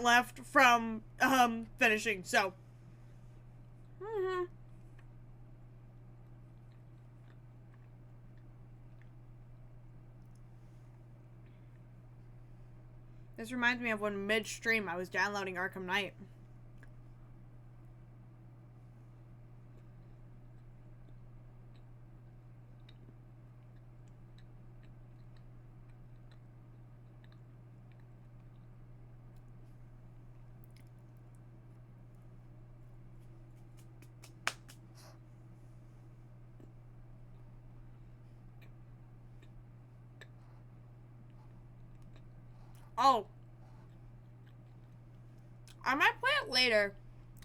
left from finishing, so this reminds me of when midstream I was downloading Arkham Knight. Oh, I might play it later.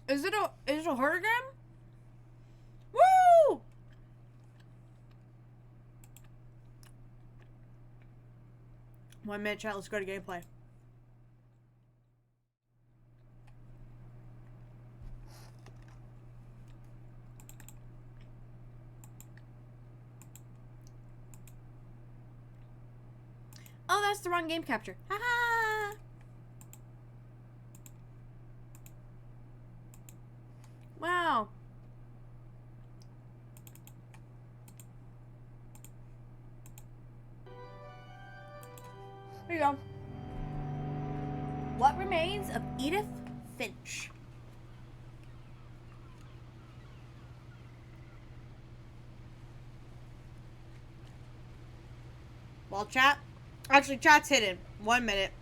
Is it a horror game? Woo! 1 minute chat. Let's go to gameplay. Oh, that's the wrong game capture. Haha. Wow. Here you go. What Remains of Edith Finch. Well, chat. Actually, chat's hidden. 1 minute.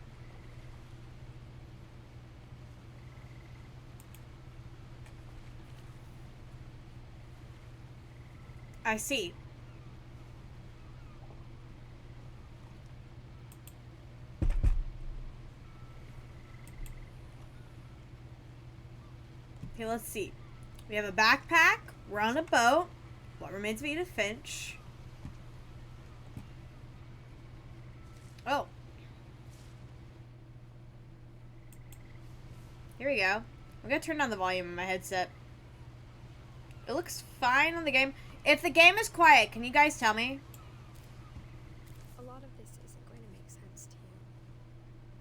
I see. Okay, let's see. We have a backpack. We're on a boat. What Remains of Edith Finch. Oh. Here we go. I'm gonna turn down the volume on my headset. It looks fine on the game. If the game is quiet, can you guys tell me? A lot of this isn't going to make sense to you.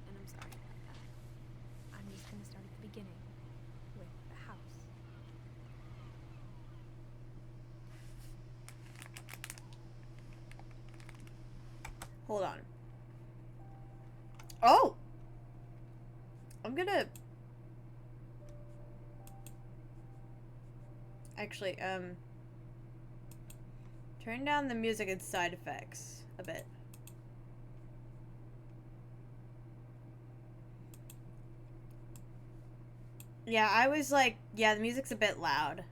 And I'm sorry about that. I'm just going to start at the beginning. With the house. Hold on. Oh! I'm gonna... Actually, turn down the music and side effects a bit. Yeah, I was like, yeah, the music's a bit loud.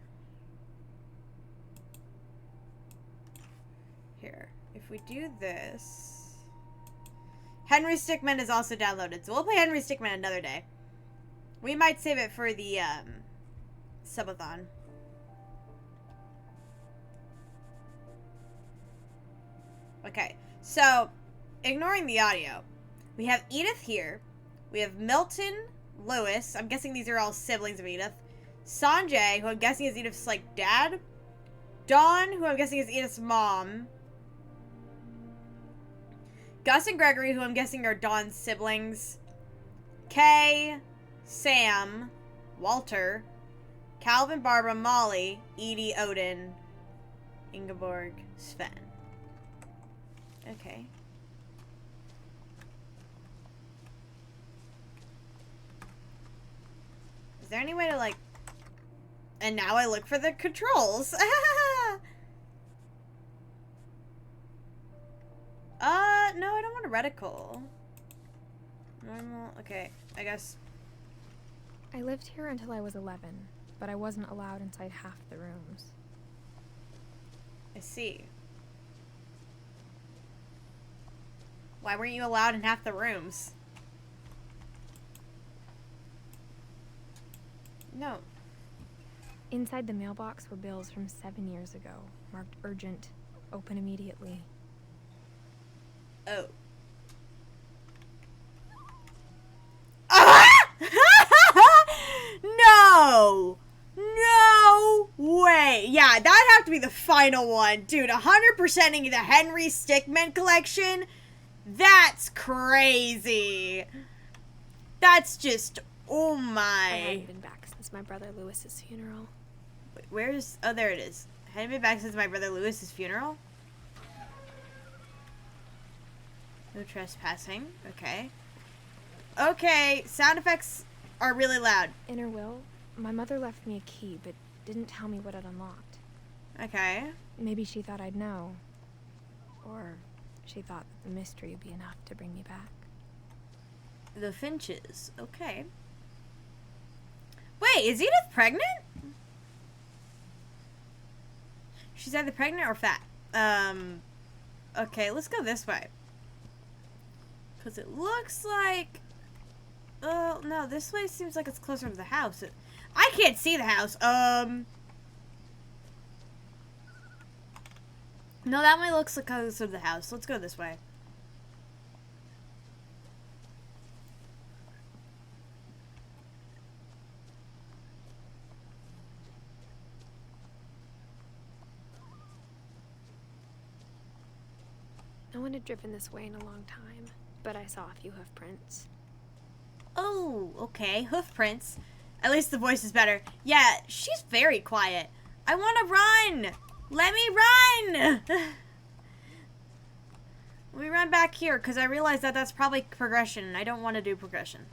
Here, if we do this... Henry Stickmin is also downloaded, so we'll play Henry Stickmin another day. We might save it for the, subathon. Okay, so, ignoring the audio, we have Edith here, we have Milton, Lewis, I'm guessing these are all siblings of Edith, Sanjay, who I'm guessing is Edith's, like, dad, Dawn, who I'm guessing is Edith's mom, Gus and Gregory, who I'm guessing are Dawn's siblings, Kay, Sam, Walter, Calvin, Barbara, Molly, Edie, Odin, Ingeborg, Sven. Okay. Is there any way to, like... And now I look for the controls. No, I don't want a reticle. Normal, okay, I guess. I lived here until I was 11, but I wasn't allowed inside half the rooms. I see. Why weren't you allowed in half the rooms? No. Inside the mailbox were bills from 7 years ago, marked urgent, open immediately. Oh. Ah! No! No way! Yeah, that'd have to be the final one. Dude, 100%ing the Henry Stickmin collection? That's crazy. That's just Oh I my. hadn't been back since my brother Lewis's funeral. Where's... Oh, there it is. Hadn't been back since my brother Lewis's funeral. No trespassing. Okay. Okay, sound effects are really loud. In her will, my mother left me a key, but didn't tell me what it unlocked. Okay. Maybe she thought I'd know. Or she thought that the mystery would be enough to bring me back. The Finches. Okay. Wait, is Edith pregnant? She's either pregnant or fat. Okay, let's go this way. Because it looks like... Oh, no, this way seems like it's closer to the house. I can't see the house. No, that way looks like closer to the house. Let's go this way. No one had driven this way in a long time, but I saw a few hoof prints. Oh, okay. Hoof prints. At least the voice is better. Yeah, she's very quiet. I want to run! Let me run! Let me run back here, because I realize that that's probably progression, and I don't want to do progression.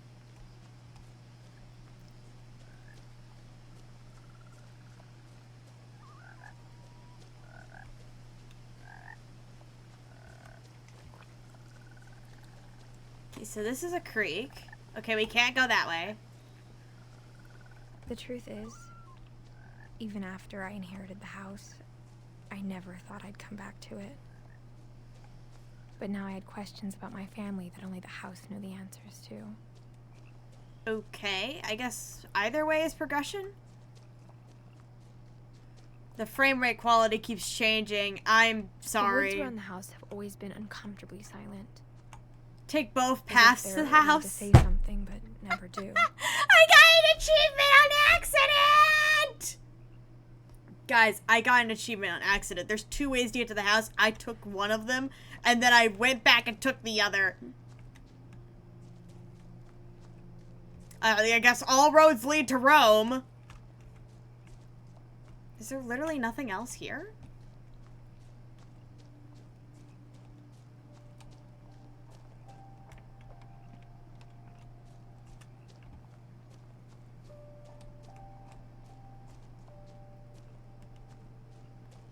Okay, so this is a creek. Okay, we can't go that way. The truth is, even after I inherited the house, I never thought I'd come back to it. But now I had questions about my family that only the house knew the answers to. Okay, I guess either way is progression. The frame rate quality keeps changing. I'm sorry. The woods around the house have always been uncomfortably silent. Take both paths to the They're allowed house. to say something, but never do. I got an achievement on accident! Guys, I got an achievement on accident. There's 2 ways to get to the house. I took one of them, and then I went back and took the other. I guess all roads lead to Rome. Is there literally nothing else here?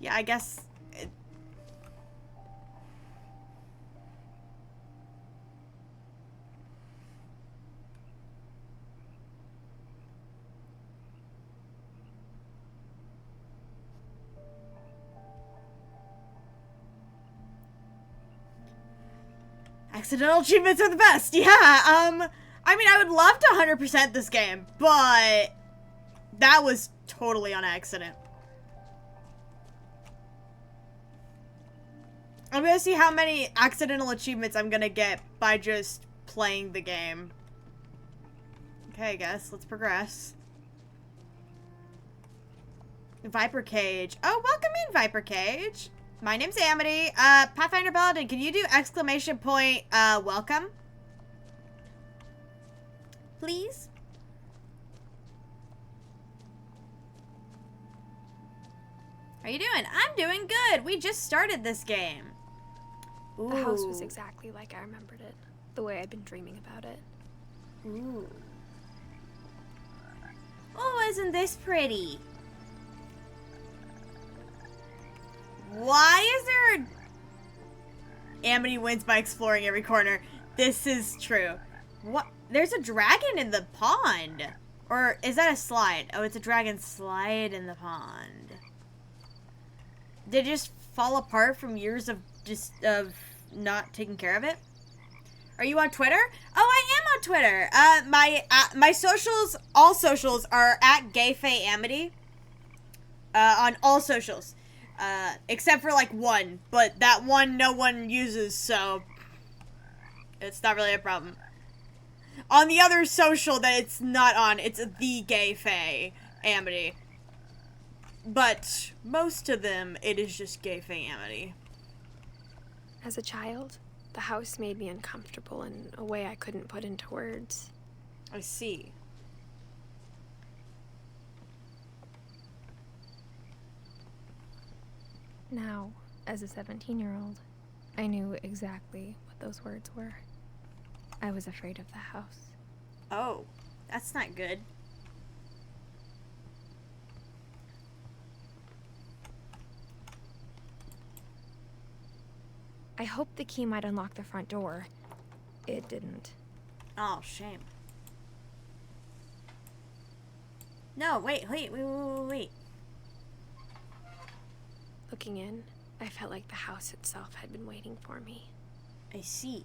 Yeah, I guess... Accidental achievements are the best, yeah, I mean, I would love to 100% this game, but that was totally on accident. I'm gonna see how many accidental achievements I'm gonna get by just playing the game. Okay, I guess. Let's progress. Viper Cage. Oh, welcome in, Viper Cage. My name's Amity. Pathfinder Paladin, can you do exclamation point, welcome? Please? How you doing? I'm doing good. We just started this game. Ooh. The house was exactly like I remembered it, the way I'd been dreaming about it. Ooh. Oh, isn't this pretty? Why is there a... Amity wins by exploring every corner. This is true. What? There's a dragon in the pond. Or is that a slide? Oh, it's a dragon slide in the pond. Did it just fall apart from years of not taking care of it? Are you on Twitter? Oh, I am on Twitter. My socials, all socials are at GayFayAmity. On all socials. Except for like one, but that one no one uses, so it's not really a problem. On the other social that it's not on, it's the Gay Faye Amity. But most of them, it is just Gay Faye Amity. As a child, the house made me uncomfortable in a way I couldn't put into words. I see. Now, as a 17-year-old, I knew exactly what those words were. I was afraid of the house. Oh, that's not good. I hoped the key might unlock the front door. It didn't. Oh, shame. No, wait. Looking in, I felt like the house itself had been waiting for me. I see.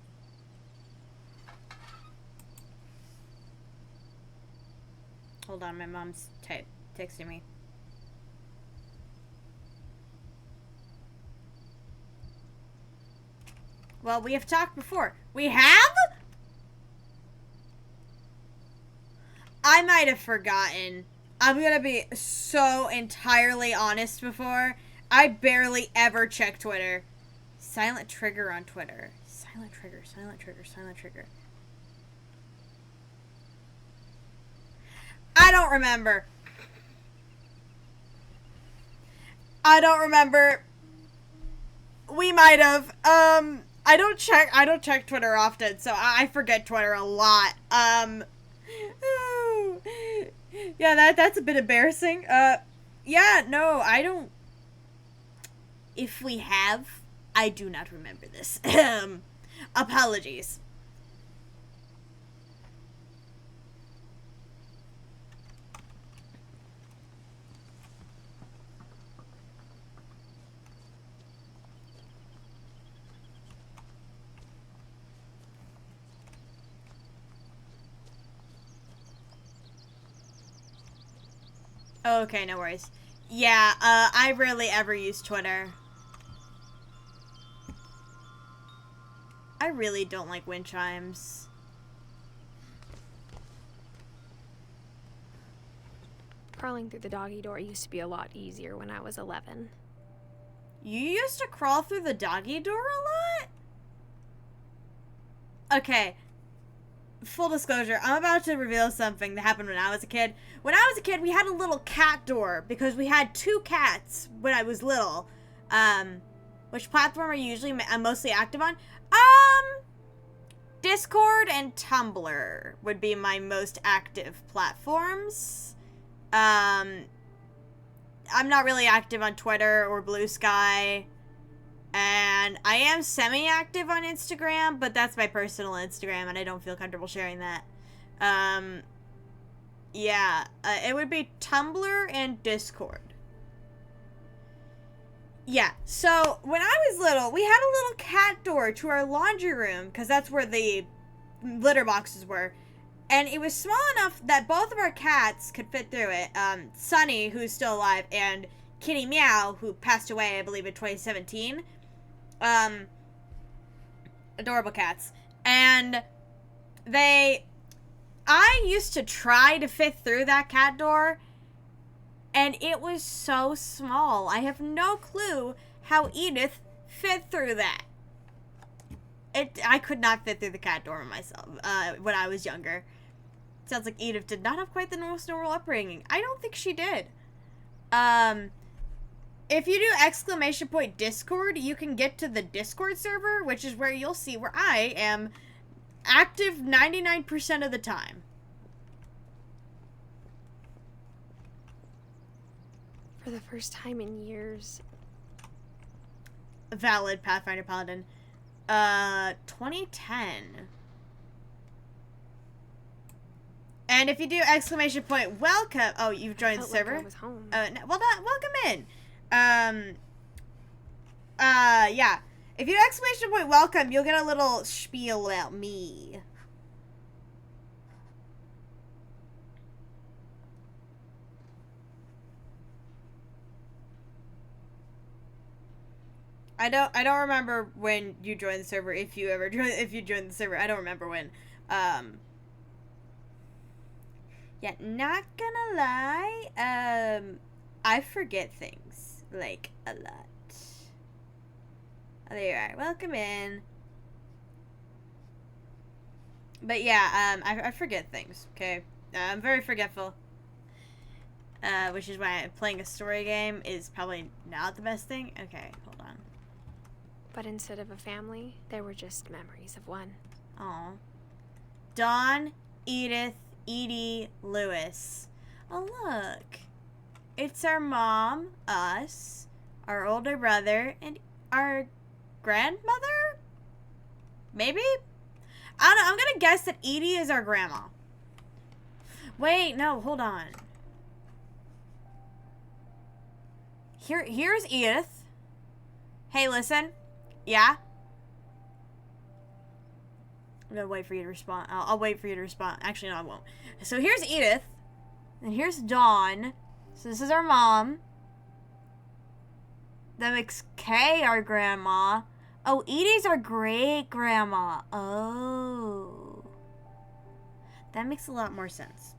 Hold on, my mom's texting me. Well, we have talked before. We have? I might have forgotten. I'm gonna be so entirely honest before. I barely ever check Twitter. Silent trigger on Twitter. Silent trigger, silent trigger, silent trigger. I don't remember. We might have. I don't check Twitter often, so I forget Twitter a lot. Yeah, that's a bit embarrassing. Yeah, no, I don't. If we have, I do not remember this. Apologies. Okay, no worries. Yeah, I rarely ever use Twitter. I really don't like wind chimes. Crawling through the doggy door used to be a lot easier when I was 11. You used to crawl through the doggy door a lot? Okay. Full disclosure, I'm about to reveal something that happened when I was a kid. When I was a kid, we had a little cat door because we had 2 cats when I was little. Which platform are you usually mostly active on? Discord and Tumblr would be my most active platforms. I'm not really active on Twitter or Blue Sky. And I am semi-active on Instagram, but that's my personal Instagram, and I don't feel comfortable sharing that. Yeah, it would be Tumblr and Discord. Yeah, so when I was little, we had a little cat door to our laundry room, because that's where the litter boxes were. And it was small enough that both of our cats could fit through it. Sunny, who's still alive, and Kitty Meow, who passed away, I believe, in 2017. Adorable cats. And I used to try to fit through that cat door, and it was so small. I have no clue how Edith fit through that. I could not fit through the cat door myself, when I was younger. Sounds like Edith did not have quite the most normal upbringing. I don't think she did. If you do ! Discord, you can get to the Discord server, which is where you'll see where I am active 99% of the time. For the first time in years. Valid, Pathfinder Paladin. 2010. And if you do ! Welcome. Oh, you've joined the server? Like I was home. Well, welcome in. Yeah. If you do ! Welcome, you'll get a little spiel about me. I don't remember when you joined the server, if you joined the server. I don't remember when. Yeah, not gonna lie, I forget things, like, a lot. Oh, there you are. Welcome in. But yeah, I forget things, okay? I'm very forgetful. which is why playing a story game is probably not the best thing. Okay, hold on. But instead of a family, there were just memories of one. Aw. Dawn, Edith, Edie, Lewis. Oh, look. It's our mom, us, our older brother, and our grandmother? Maybe? I don't know. I'm gonna guess that Edie is our grandma. Wait, no, hold on. Here's Edith. Hey, listen. Yeah? I'm gonna wait for you to respond. I'll wait for you to respond. Actually, no, I won't. So here's Edith. And here's Dawn. So this is our mom. That makes Kay our grandma. Oh, Edie's our great-grandma. Oh. That makes a lot more sense.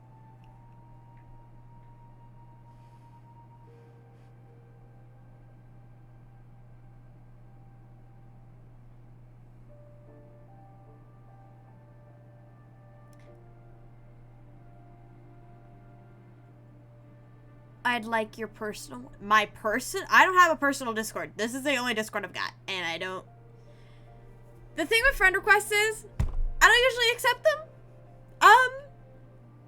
I'd like your personal... I don't have a personal Discord. This is the only Discord I've got. And I don't... The thing with friend requests is, I don't usually accept them.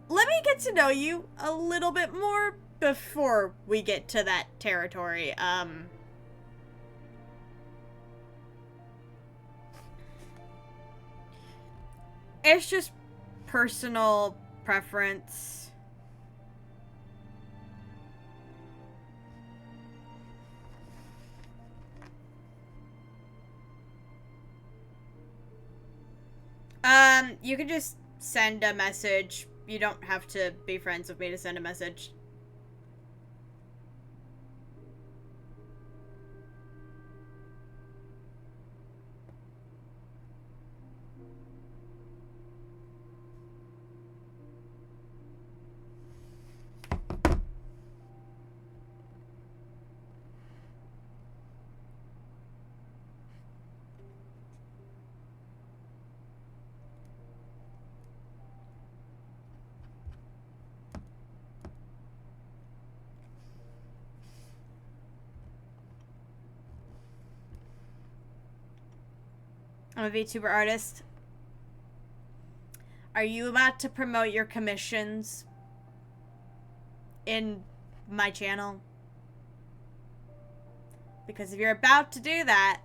Let me get to know you a little bit more before we get to that territory. It's just personal preference. You can just send a message. You don't have to be friends with me to send a message. I'm a VTuber artist. Are you about to promote your commissions in my channel? Because if you're about to do that,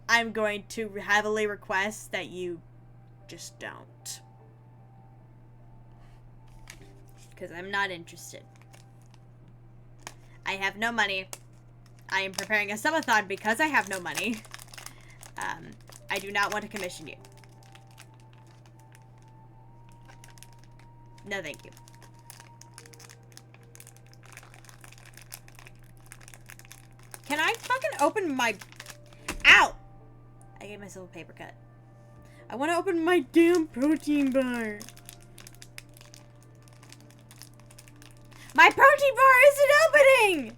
I'm going to heavily request that you just don't. Because I'm not interested. I have no money. I am preparing a subathon because I have no money. I do not want to commission you. No, thank you. Can I fucking open my... Ow! I gave myself a paper cut. I want to open my damn protein bar. My protein bar isn't opening!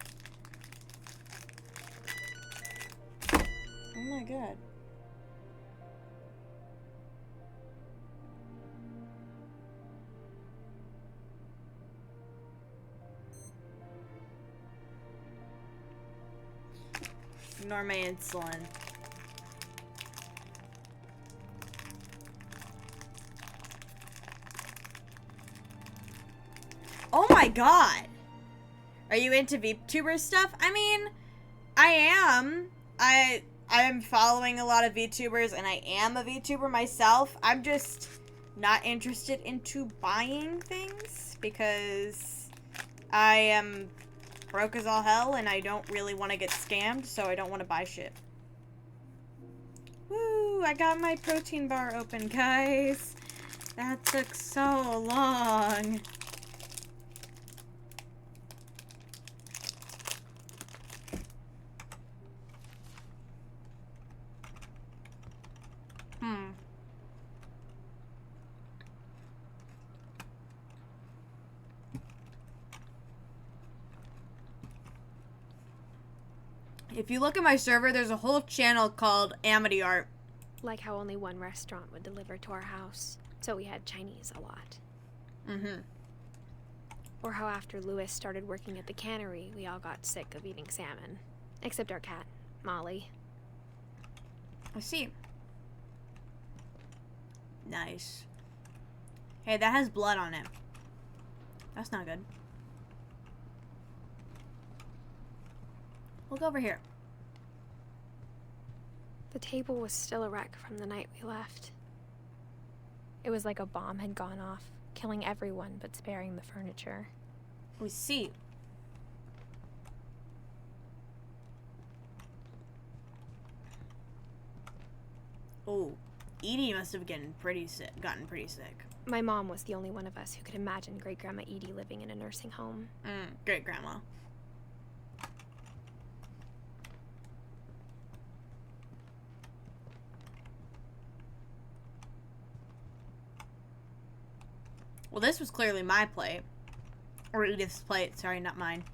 Oh my god. Ignore my insulin. Oh my god! Are you into VTuber stuff? I mean, I am. I'm following a lot of VTubers, and I am a VTuber myself. I'm just not interested into buying things because I am broke as all hell, and I don't really want to get scammed, so I don't want to buy shit. Woo! I got my protein bar open, guys. That took so long. If you look at my server, there's a whole channel called Amity Art. Like how only one restaurant would deliver to our house, so we had Chinese a lot. Or how after Lewis started working at the cannery, we all got sick of eating salmon. Except our cat, Molly. I see. Nice. Hey, that has blood on it. That's not good. Look over here. The table was still a wreck from the night we left. It was like a bomb had gone off, killing everyone but sparing the furniture. We see. Oh, Edie must have gotten pretty sick. My mom was the only one of us who could imagine Great-Grandma Edie living in a nursing home. Great grandma. Well, this was clearly my plate. Or Edith's plate. Sorry, not mine.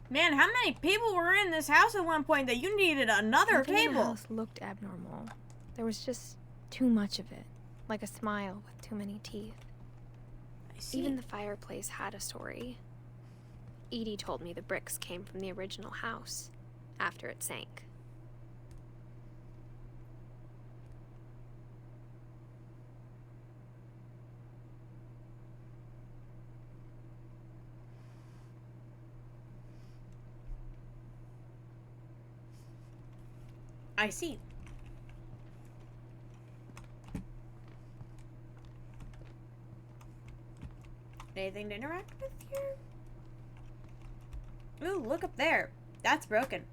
Man, how many people were in this house at one point that you needed another Nothing in table? the house looked abnormal. There was just too much of it. Like a smile with too many teeth. I see. Even the fireplace had a story. Edie told me the bricks came from the original house, after it sank. I see. Anything to interact with here? Ooh, look up there. That's broken.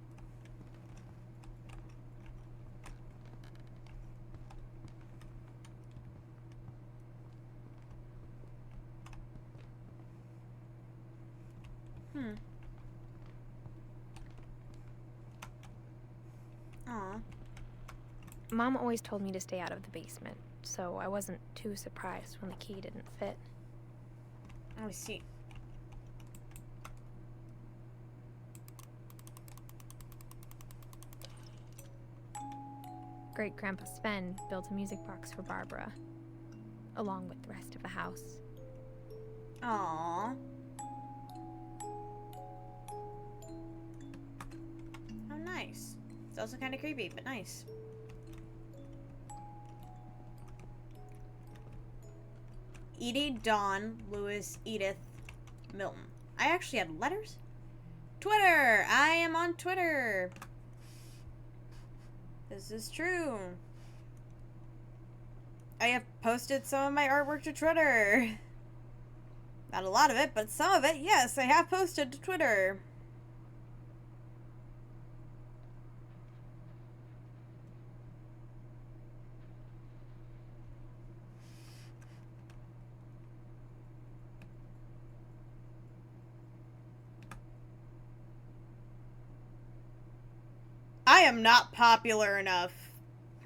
Aw. Mom always told me to stay out of the basement, so I wasn't too surprised when the key didn't fit. I see. Great-Grandpa Sven built a music box for Barbara, along with the rest of the house. Aww. How nice. It's also kind of creepy, but nice. Edie, Dawn, Lewis, Edith, Milton. I actually had letters? Twitter! I am on Twitter! This is true. I have posted some of my artwork to Twitter. Not a lot of it, but some of it, yes, I have posted to Twitter. I am not popular enough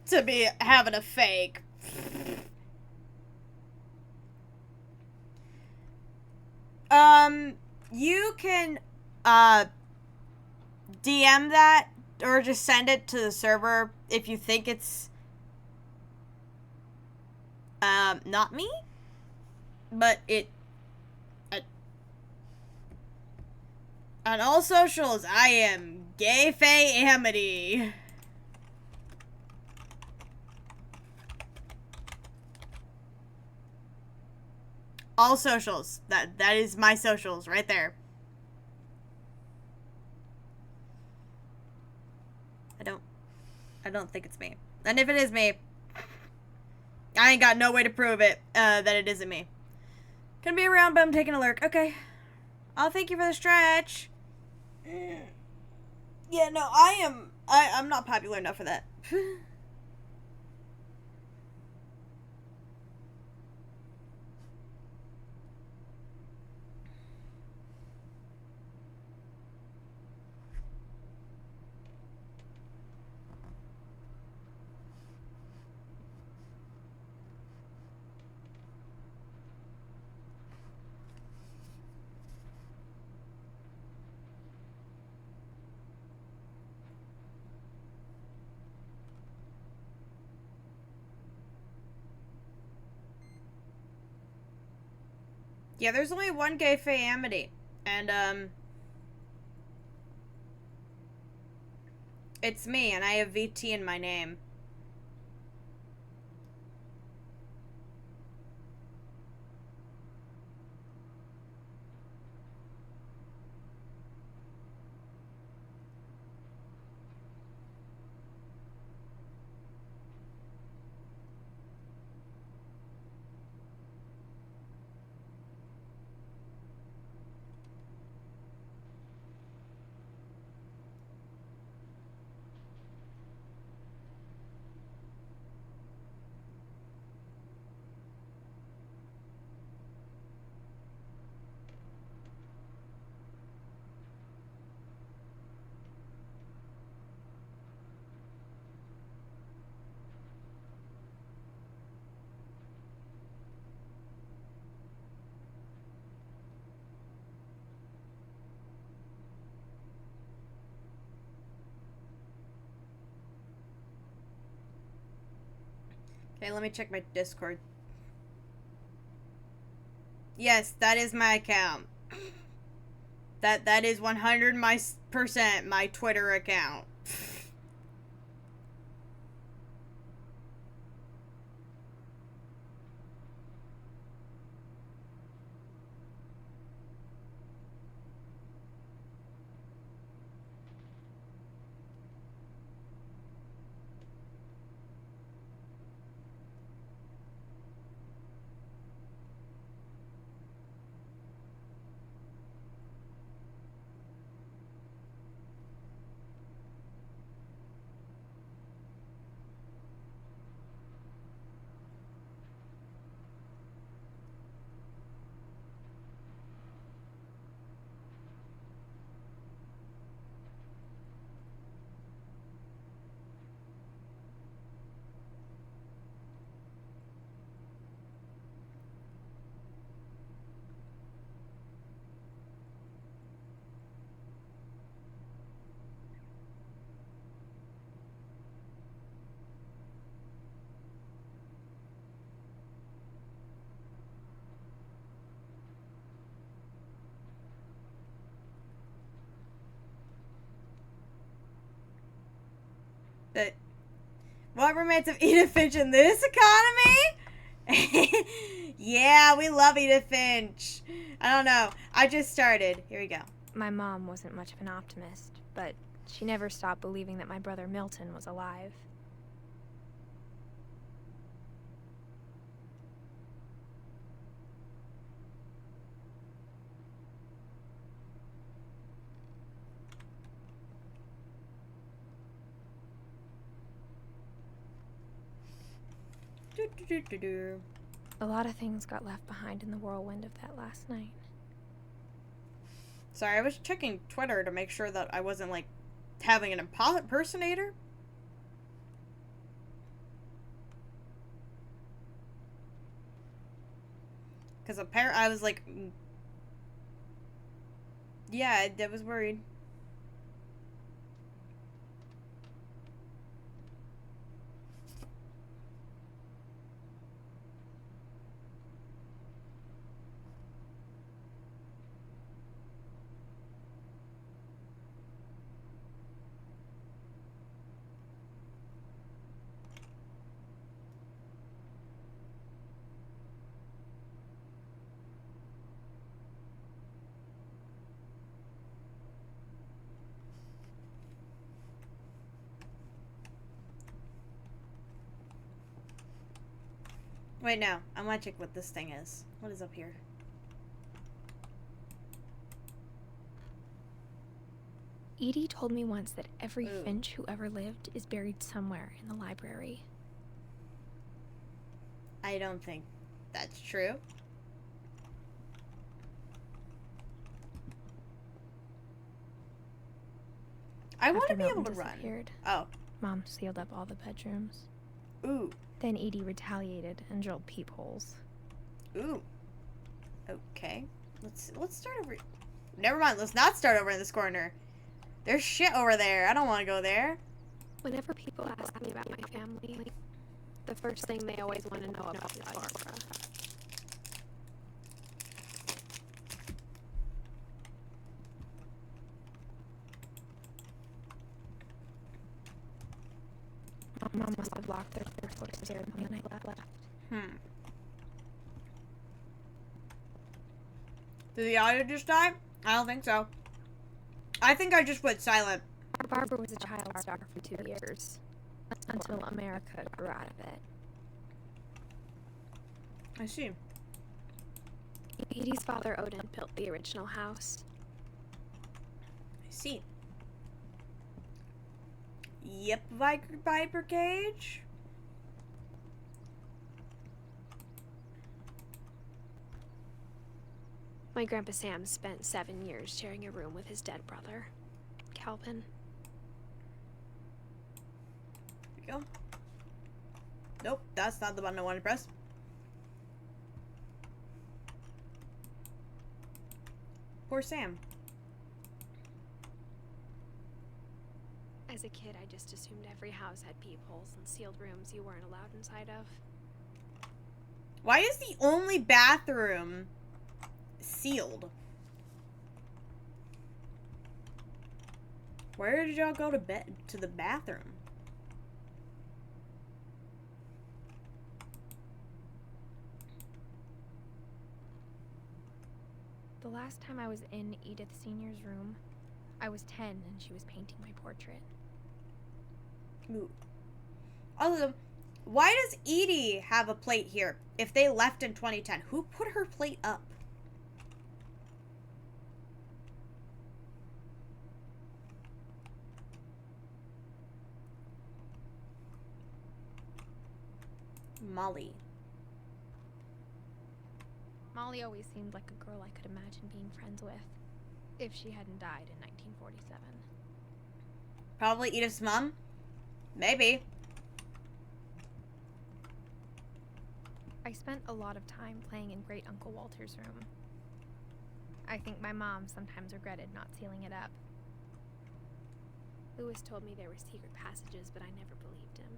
to be having a fake. You can, DM that, or just send it to the server if you think it's, not me, but on all socials, I am Gay Faye Amity. All socials. That is my socials right there. I don't think it's me. And if it is me, I ain't got no way to prove it, that it isn't me. Gonna be around, but I'm taking a lurk. Okay. I'll thank you for the stretch. Yeah, no, I'm not popular enough for that. Yeah, there's only one gay Fae Amity. And, it's me, and I have VT in my name. Okay, let me check my Discord. Yes, that is my account. That is 100% my Twitter account. That what remains of Edith Finch in this economy? Yeah, we love Edith Finch. I don't know. I just started. Here we go. My mom wasn't much of an optimist, but she never stopped believing that my brother Milton was alive. A lot of things got left behind in the whirlwind of that last night. Sorry, I was checking Twitter to make sure that I wasn't, like, having an impersonator. Because apparently I was like... Yeah, I was worried. Wait, no. I want to check what this thing is. What is up here? Edie told me once that every Ooh. Finch who ever lived is buried somewhere in the library. I don't think that's true. I want to be able to run. Oh. Mom sealed up all the bedrooms. Ooh. Then Edie retaliated and drilled peepholes. Ooh. Okay. Let's start over. Never mind. Let's not start over in this corner. There's shit over there. I don't want to go there. Whenever people ask me about my family, the first thing they always want to know about is Barbara. Mom must have locked their door upstairs when I left. Did the audio just die? I don't think so. I think I just went silent. Barbara was a child star for 2 years, until America grew out of it. I see. Edie's father, Odin, built the original house. I see. Yep, Viper Cage. My grandpa Sam spent 7 years sharing a room with his dead brother, Calvin. There we go. Nope, that's not the button I wanted to press. Poor Sam. As a kid, I just assumed every house had peepholes and sealed rooms you weren't allowed inside of. Why is the only bathroom sealed? Where did y'all go to bed? To the bathroom? The last time I was in Edith Sr.'s room, I was 10 and she was painting my portrait. Ooh. Also, why does Edie have a plate here if they left in 2010? Who put her plate up? Molly. Molly always seemed like a girl I could imagine being friends with, if she hadn't died in 1947. Probably Edith's mom? Maybe. I spent a lot of time playing in Great Uncle Walter's room. I think my mom sometimes regretted not sealing it up. Lewis told me there were secret passages, but I never believed him.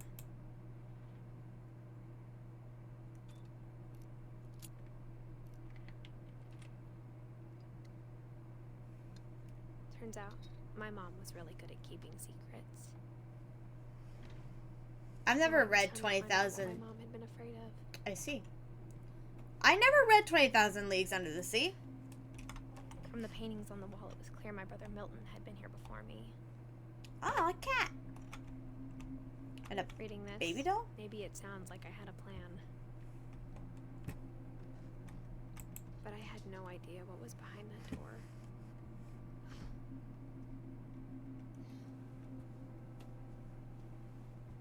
Turns out, my mom was really good at keeping secrets. I've never Mom read was trying to find out what 20,000. My mom had been afraid of. I see. I never read 20,000 Leagues Under the Sea. From the paintings on the wall, it was clear my brother Milton had been here before me. Oh, a cat. And a Reading this, baby doll? maybe it sounds like I had a plan. But I had no idea what was behind that door.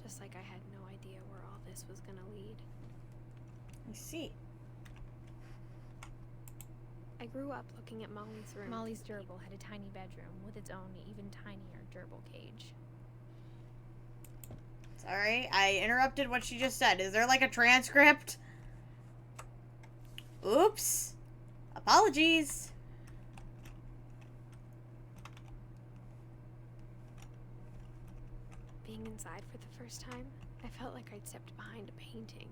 Just like I had no idea where all this was gonna lead. I see. I grew up looking at Molly's room. Molly's gerbil had a tiny bedroom with its own even tinier gerbil cage. Sorry, I interrupted what she just said. Is there like a transcript? Oops. Apologies. Being inside for the first time, I felt like I'd stepped behind a painting.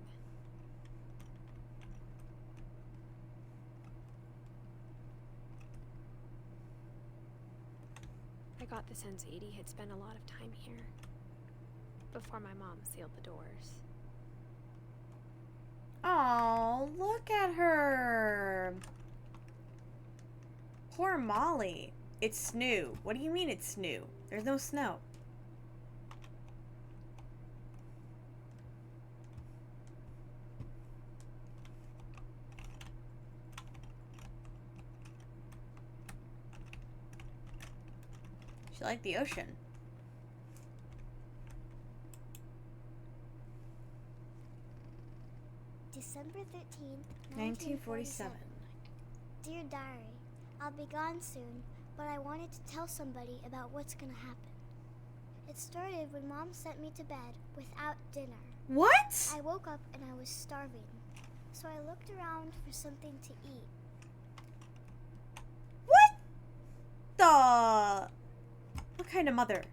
I got the sense Edie had spent a lot of time here, before my mom sealed the doors. Oh, look at her. Poor Molly. It's new. What do you mean it's new? There's no snow. She liked the ocean. December 13th, 1947. Dear Diary, I'll be gone soon, but I wanted to tell somebody about what's gonna happen. It started when Mom sent me to bed without dinner. What? I woke up and I was starving, so I looked around for something to eat. What the? What kind of mother?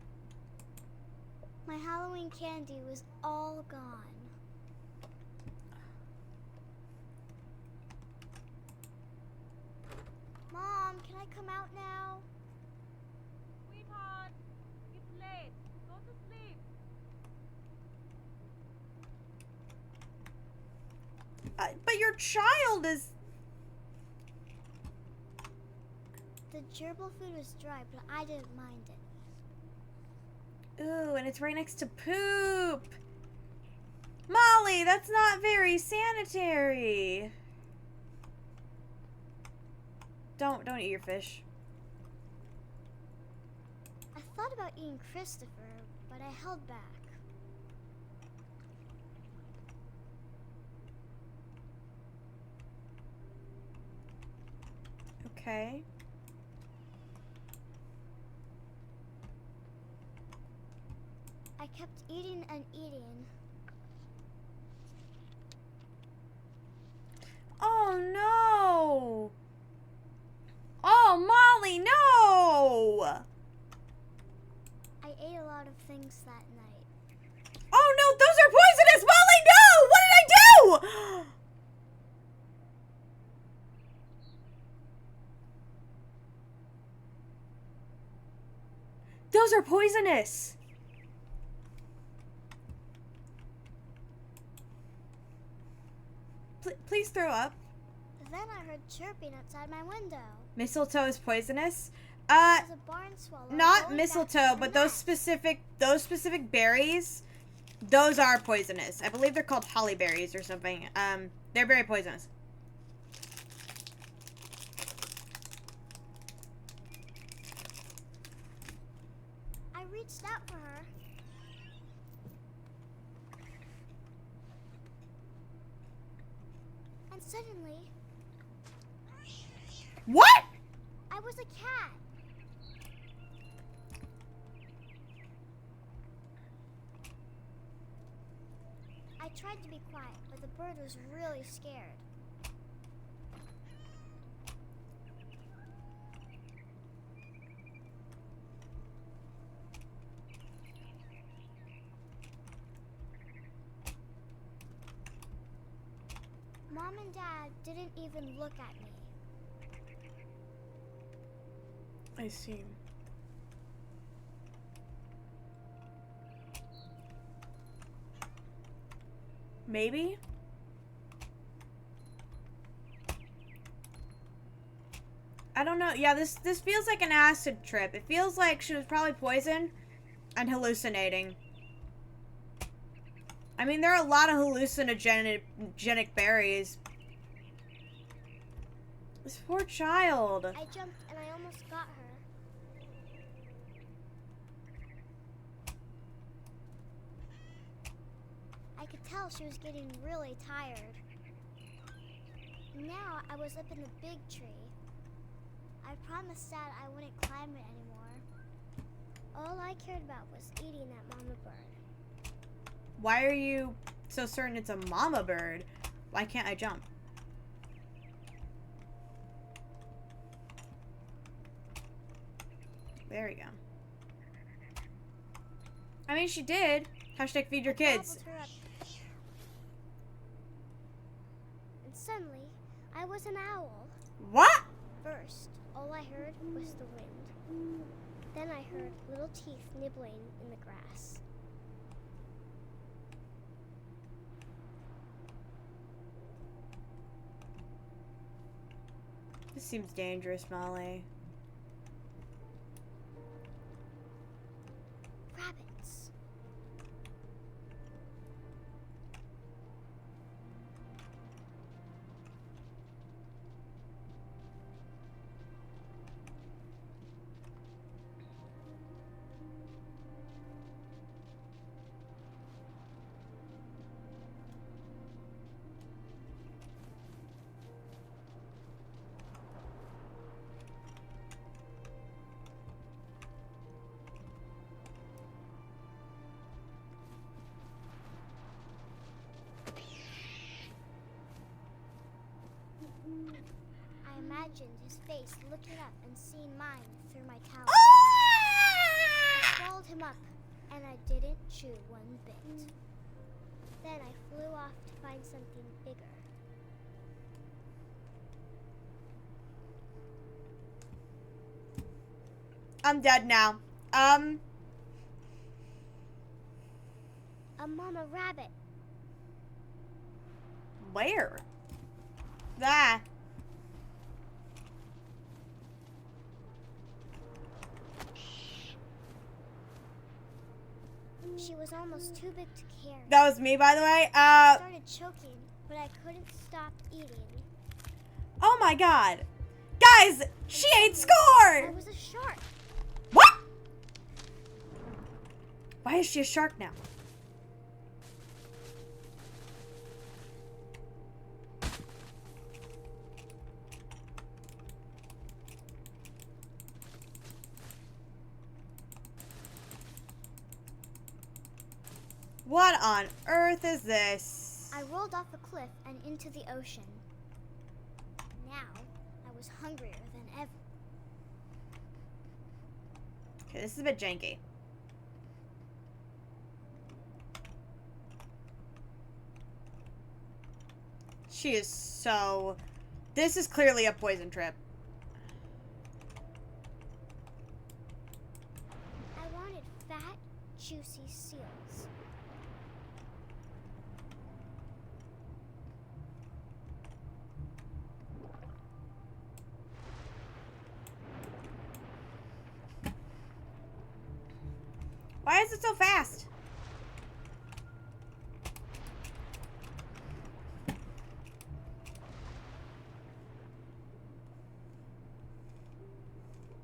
My Halloween candy was all gone. Mom, can I come out now? Sweetheart, it's late. Go to sleep. But your child is... The gerbil food was dry, but I didn't mind it. Ooh, and it's right next to poop. Molly, that's not very sanitary. Don't eat your fish. I thought about eating Christopher, but I held back. Okay. I kept eating and eating. Oh no! Oh, Molly, no! I ate a lot of things that night. Oh no, those are poisonous! Molly, no! What did I do? Those are poisonous! Please throw up. Then I heard chirping outside my window. Mistletoe is poisonous? It was a barn swallow. Not going mistletoe, back to but the those nest. specific berries, those are poisonous. I believe they're called hollyberries or something. They're very poisonous. I reached out for her. And suddenly, What? I was a cat. I tried to be quiet, but the bird was really scared. Mom and Dad didn't even look at me. I see. Maybe? I don't know. Yeah, this feels like an acid trip. It feels like she was probably poisoned and hallucinating. I mean, there are a lot of hallucinogenic berries. This poor child. I jumped and I almost got her. I could tell she was getting really tired. Now I was up in the big tree. I promised Dad I wouldn't climb it anymore. All I cared about was eating that mama bird. Why are you so certain it's a mama bird? Why can't I jump? There we go. I mean, she did. Hashtag feed your kids. Gobbled her up. And suddenly, I was an owl. What? First, all I heard was the wind. Then I heard little teeth nibbling in the grass. This seems dangerous, Molly. Rabbits. I imagined his face looking up and seeing mine through my towel. I swallowed him up, and I didn't chew one bit. Then I flew off to find something bigger. I'm dead now. A mama rabbit. Where? Ah. She was almost too big to carry. That was me, by the way. I started choking, but I couldn't stop eating. Oh my god. Guys, she ate I Score! was a shark. What? Why is she a shark now? What on earth is this? I rolled off a cliff and into the ocean. Now, I was hungrier than ever. Okay, this is a bit janky. She is so... This is clearly a poison trip. I wanted fat, juicy seals. Why is it so fast?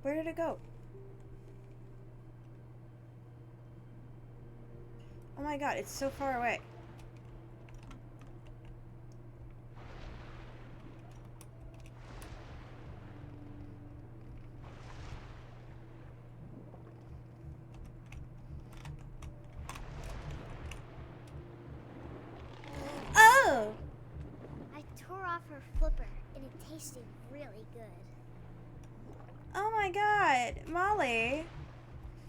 Where did it go? Oh my god, it's so far away. Oh! I tore off her flipper, and it tasted really good. Oh my god, Molly.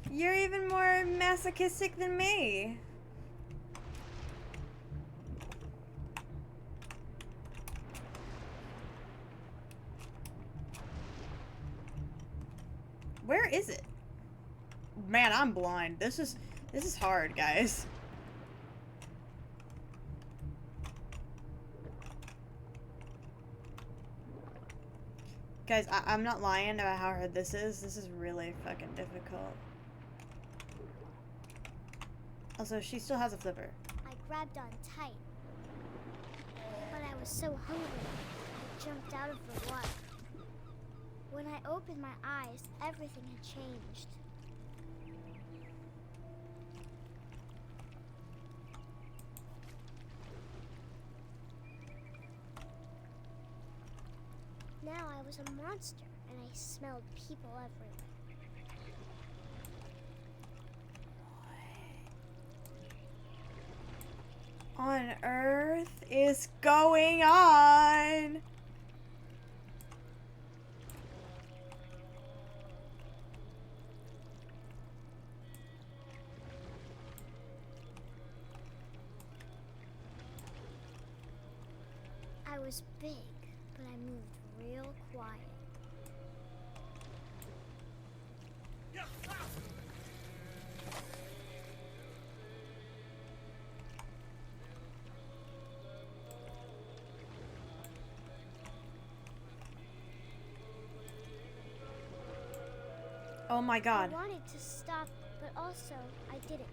You're even more masochistic than me. Where is it? Man, I'm blind. This is hard, guys. Guys, I'm not lying about how hard this is. This is really fucking difficult. Also, she still has a flipper. I grabbed on tight, but I was so hungry, I jumped out of the water. When I opened my eyes, everything had changed. Now I was a monster, and I smelled people everywhere. On earth is going on? I was big, but I moved real quiet. Oh my god. I wanted to stop, but also I didn't.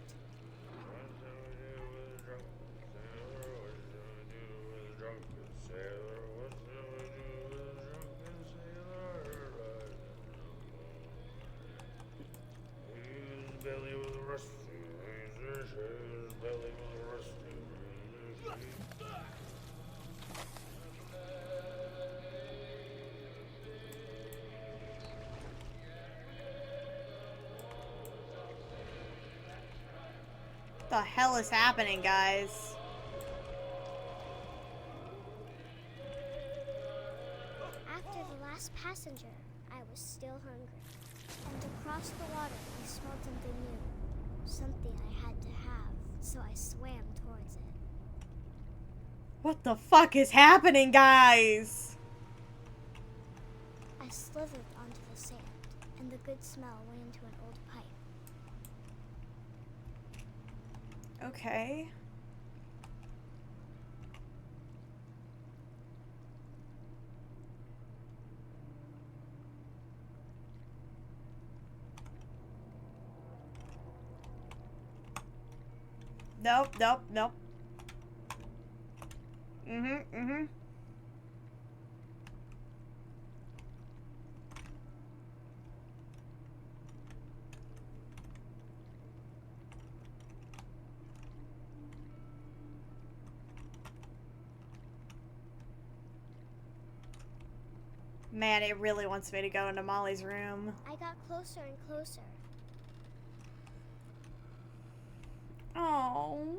What the hell is happening, guys? After the last passenger, I was still hungry. And across the water, I smelled something new. Something I had to have, so I swam towards it. What the fuck is happening, guys? I slithered onto the sand, and the good smell went into an old pipe. Okay. Nope, nope, nope. Man, it really wants me to go into Molly's room. I got closer and closer. Oh.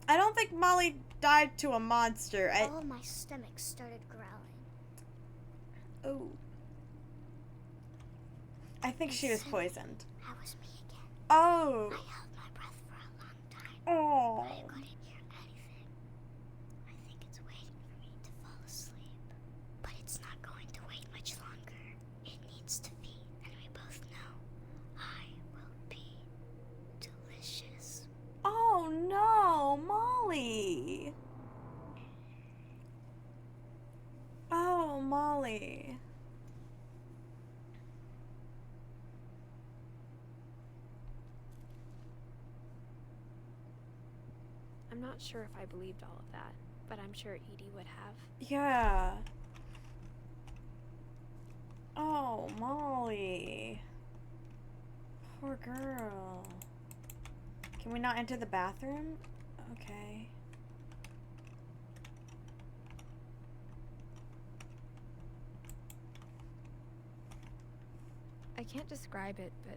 I don't think Molly died to a monster. All my stomach started growling. Oh. I think she was poisoned. That was me again. Oh. I held my breath for a long time. Oh. But I couldn't hear anything. I think it's waiting for me to fall asleep. But it's not going to wait much longer. It needs to be, and we both know I will be delicious. Oh no, Molly. Oh, Molly. I'm not sure if I believed all of that, but I'm sure Edie would have. Yeah. Oh, Molly. Poor girl. Can we not enter the bathroom? Okay. I can't describe it, but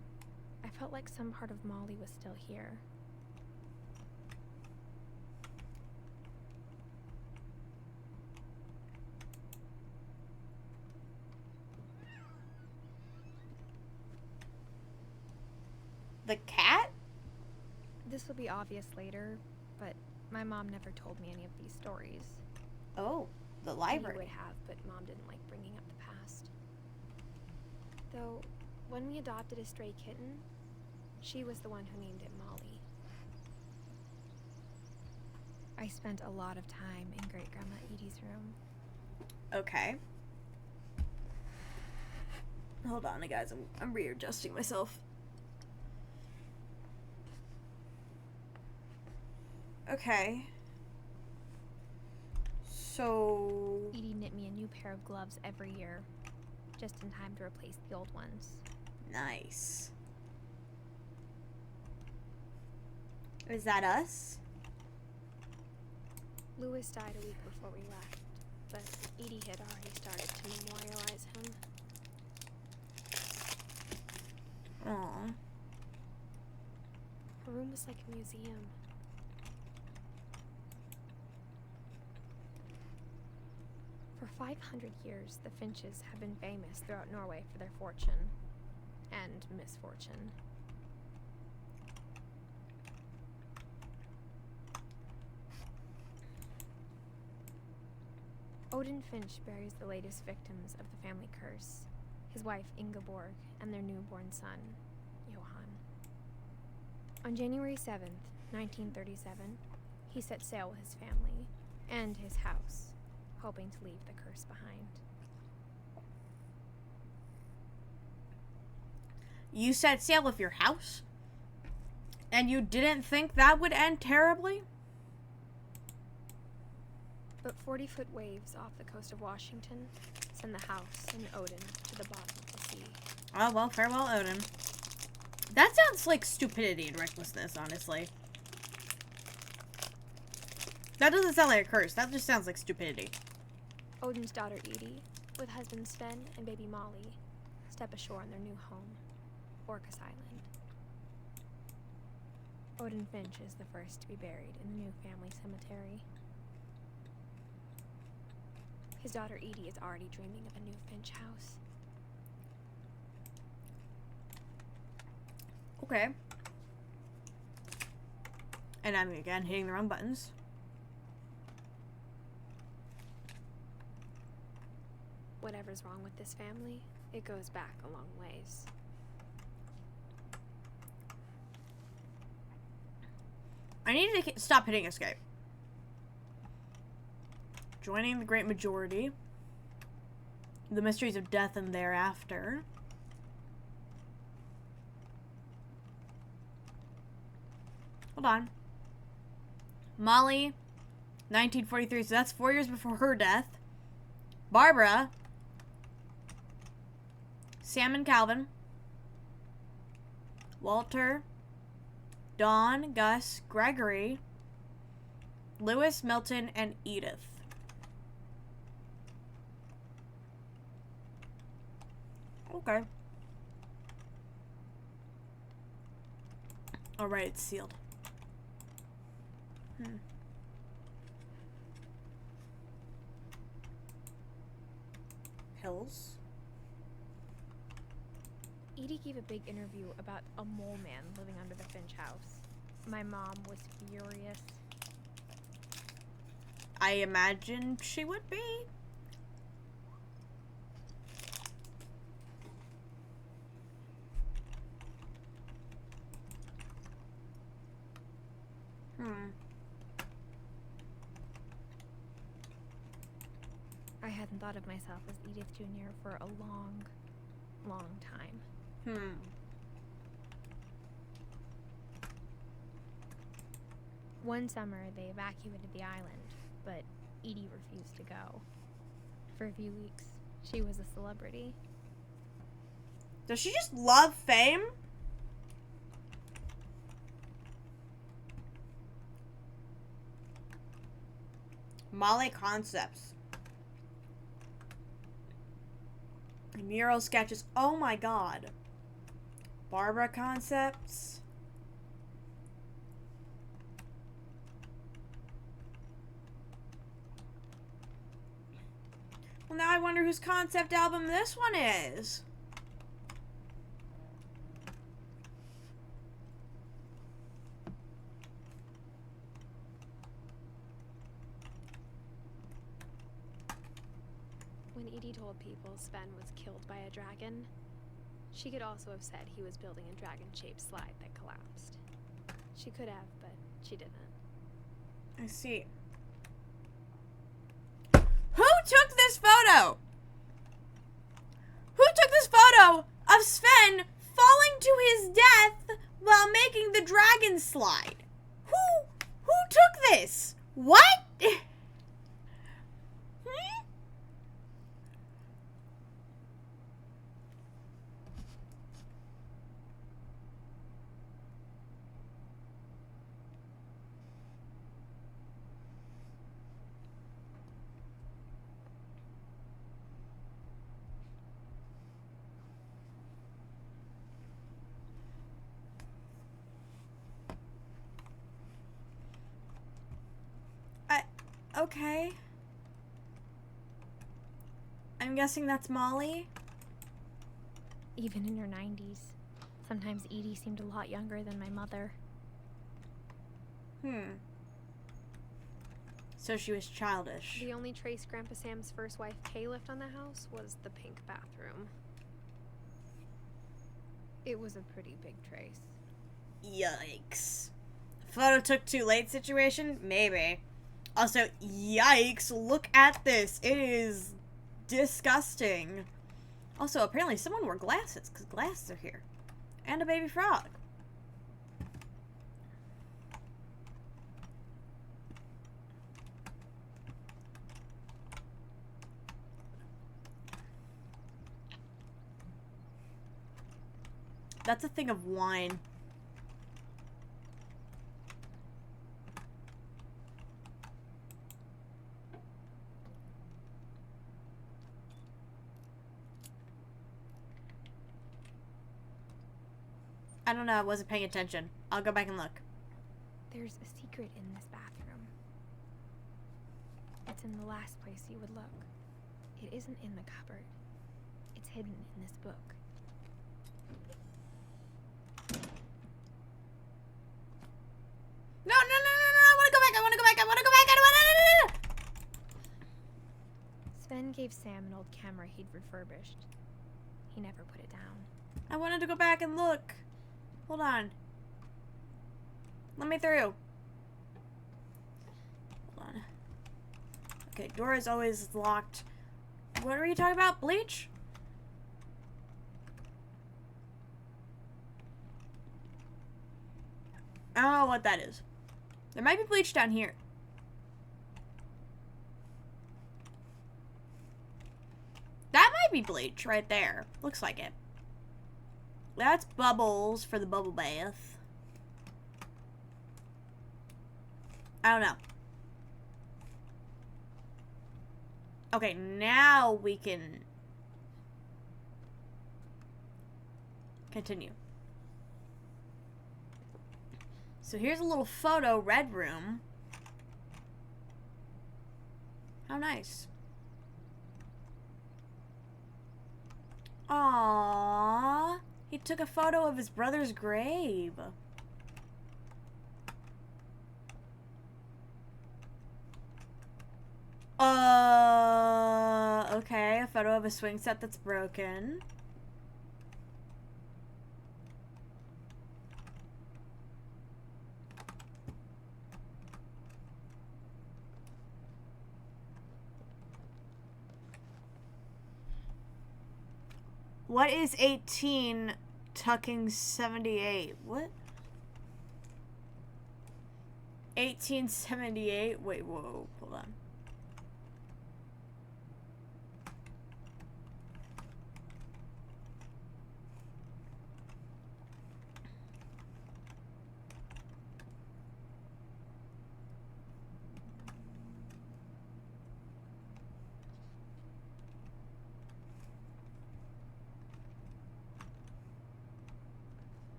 I felt like some part of Molly was still here. The cat? This will be obvious later, but my mom never told me any of these stories. Oh, the Edie library. would have, but Mom didn't like bringing up the past. Though, when we adopted a stray kitten, she was the one who named it Molly. I spent a lot of time in Great Grandma Edie's room. Okay. Hold on, guys. I'm readjusting myself. Okay. So... Edie knit me a new pair of gloves every year, just in time to replace the old ones. Nice. Is that us? Louis died a week before we left, but Edie had already started to memorialize him. Aw. Her room was like a museum. For 500 years, the Finches have been famous throughout Norway for their fortune and misfortune. Odin Finch buries the latest victims of the family curse, his wife Ingeborg and their newborn son, Johann. On January 7th, 1937, he set sail with his family and his house, hoping to leave the curse behind. You set sail with your house? And you didn't think that would end terribly? But 40-foot waves off the coast of Washington send the house and Odin to the bottom of the sea. Oh, well, farewell, Odin. That sounds like stupidity and recklessness, honestly. That doesn't sound like a curse. That just sounds like stupidity. Odin's daughter Edie, with husband Sven and baby Molly, step ashore on their new home, Orcas Island. Odin Finch is the first to be buried in the new family cemetery. His daughter Edie is already dreaming of a new Finch house. Okay. And I'm again hitting the wrong buttons. Whatever's wrong with this family, it goes back a long ways. I need to stop hitting escape. Joining the great majority. The mysteries of death and thereafter. Hold on. Molly, 1943, so that's 4 years before her death. Barbara. Sam and Calvin. Walter. Dawn, Gus, Gregory. Lewis, Milton, and Edith. Okay. Alright, it's sealed. Hills. Edie gave a big interview about a mole man living under the Finch house. My mom was furious. I imagine she would be. I hadn't thought of myself as Edith Jr. for a long, long time. One summer, they evacuated the island, but Edie refused to go. For a few weeks, she was a celebrity. Does she just love fame? Molly Concepts. Mural sketches. Oh my god. Barbara Concepts. Well, now I wonder whose concept album this one is. When Edie told people Sven was killed by a dragon, she could also have said he was building a dragon-shaped slide that collapsed. She could have, but she didn't. I see. Who took this photo? Who took this photo of Sven falling to his death while making the dragon slide? Who took this? What? Okay. I'm guessing that's Molly. Even in her 90s, sometimes Edie seemed a lot younger than my mother. So she was childish. The only trace Grandpa Sam's first wife Kay left on the house was the pink bathroom. It was a pretty big trace. Yikes. Photo took too late situation? Maybe. Also, yikes, look at this. It is disgusting. Also, apparently someone wore glasses, because glasses are here. And a baby frog. That's a thing of wine. I don't know, I wasn't paying attention. I'll go back and look. There's a secret in this bathroom. It's in the last place you would look. It isn't in the cupboard. It's hidden in this book. No, I want to go back, I want to go back, I want to go back, I don't want to... Sven gave Sam an old camera he'd refurbished. He never put it down. I wanted to go back and look. Hold on. Let me through. Hold on. Okay, door is always locked. What were you talking about? Bleach? I don't know what that is. There might be bleach down here. That might be bleach right there. Looks like it. That's bubbles for the bubble bath. I don't know. Okay, now we can continue. So here's a little photo red room. How nice. Aww. He took a photo of his brother's grave. Okay, a photo of a swing set that's broken. What is 18 tucking 78? What? 1878? Wait, whoa, hold on.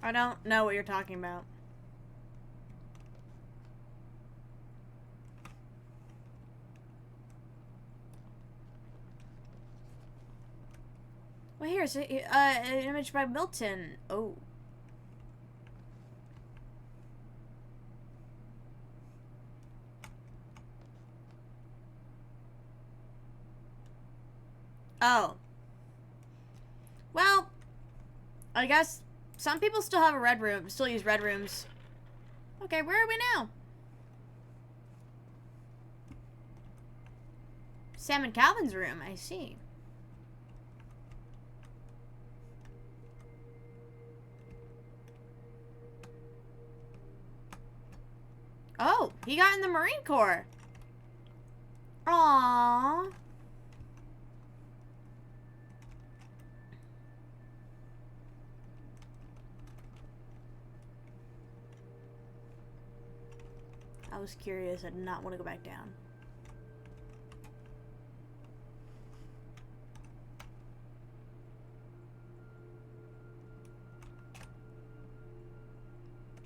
I don't know what you're talking about. Well, here's an image by Milton. Oh. Oh. Well, I guess some people still have a red room, still use red rooms. Okay, where are we now? Sam and Calvin's room, I see. Oh, he got in the Marine Corps. Aww. I was curious. I did not want to go back down.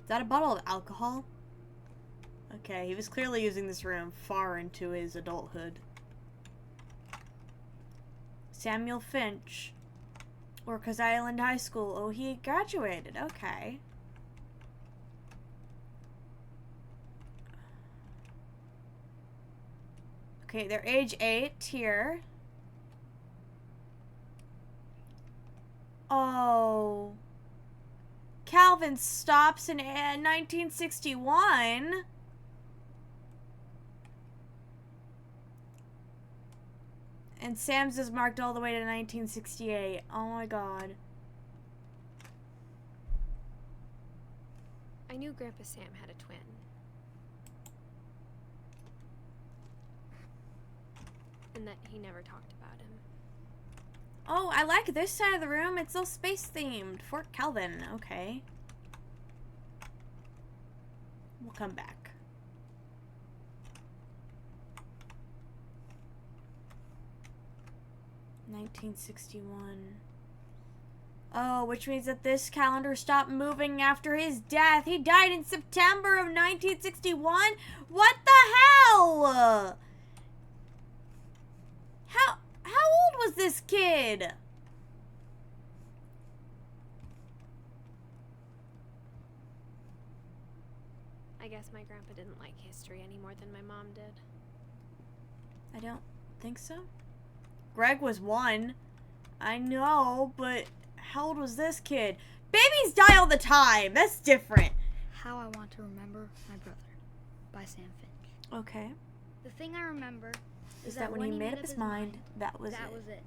Is that a bottle of alcohol? Okay, he was clearly using this room far into his adulthood. Samuel Finch. Orcas Island High School. Oh, he graduated. Okay. Okay, they're age 8 here. Oh. Calvin stops in 1961. And Sam's is marked all the way to 1968. Oh my god. I knew Grandpa Sam had a twin. And that he never talked about him. Oh, I like this side of the room. It's all space themed. Fort Calvin. Okay. We'll come back. $1961. Oh, which means that this calendar stopped moving after his death. He died in September of 1961? What the hell? How old was this kid? I guess my grandpa didn't like history any more than my mom did. I don't think so. Greg was 1. I know, but how old was this kid? Babies die all the time. That's different. How I Want to Remember My Brother by Sam Finch. Okay. The thing I remember Is that when he made up his mind, that was it.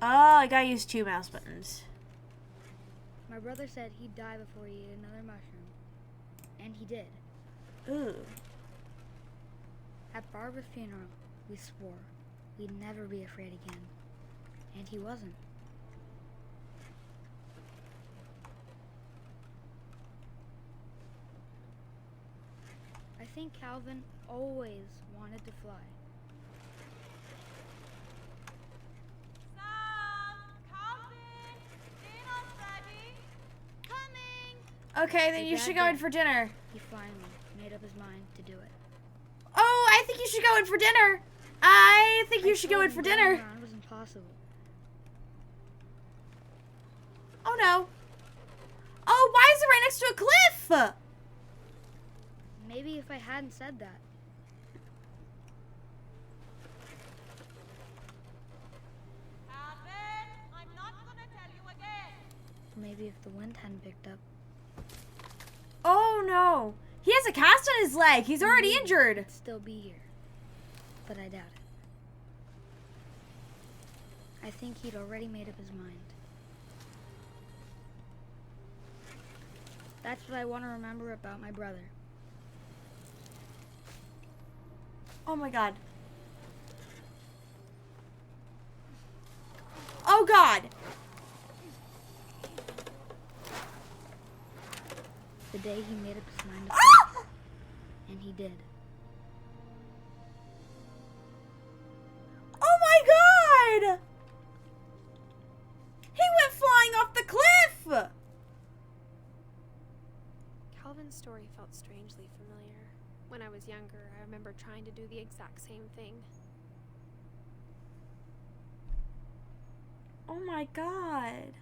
Oh, I gotta use 2 mouse buttons. My brother said he'd die before he ate another mushroom. And he did. Ooh. At Barbara's funeral, we swore we'd never be afraid again. And he wasn't. I think Calvin always wanted to fly. Okay, then Hey, you Dad, should go in Dad. for dinner. He finally made up his mind to do it. Oh, I think you should go in for dinner. I think you should go told in him for going dinner. around was impossible. Oh no. Oh, why is it right next to a cliff? Maybe if I hadn't said that. I'm not gonna tell you again. Maybe if the wind hadn't picked up. Oh no. He has a cast on his leg. He's already maybe injured. I'd still be here. But I doubt it. I think he'd already made up his mind. That's what I want to remember about my brother. Oh my god. Oh god. The day he made up his mind to Ah! fly. And he did. Oh my god. He went flying off the cliff. Calvin's story felt strangely familiar. When I was younger, I remember trying to do the exact same thing. Oh my god.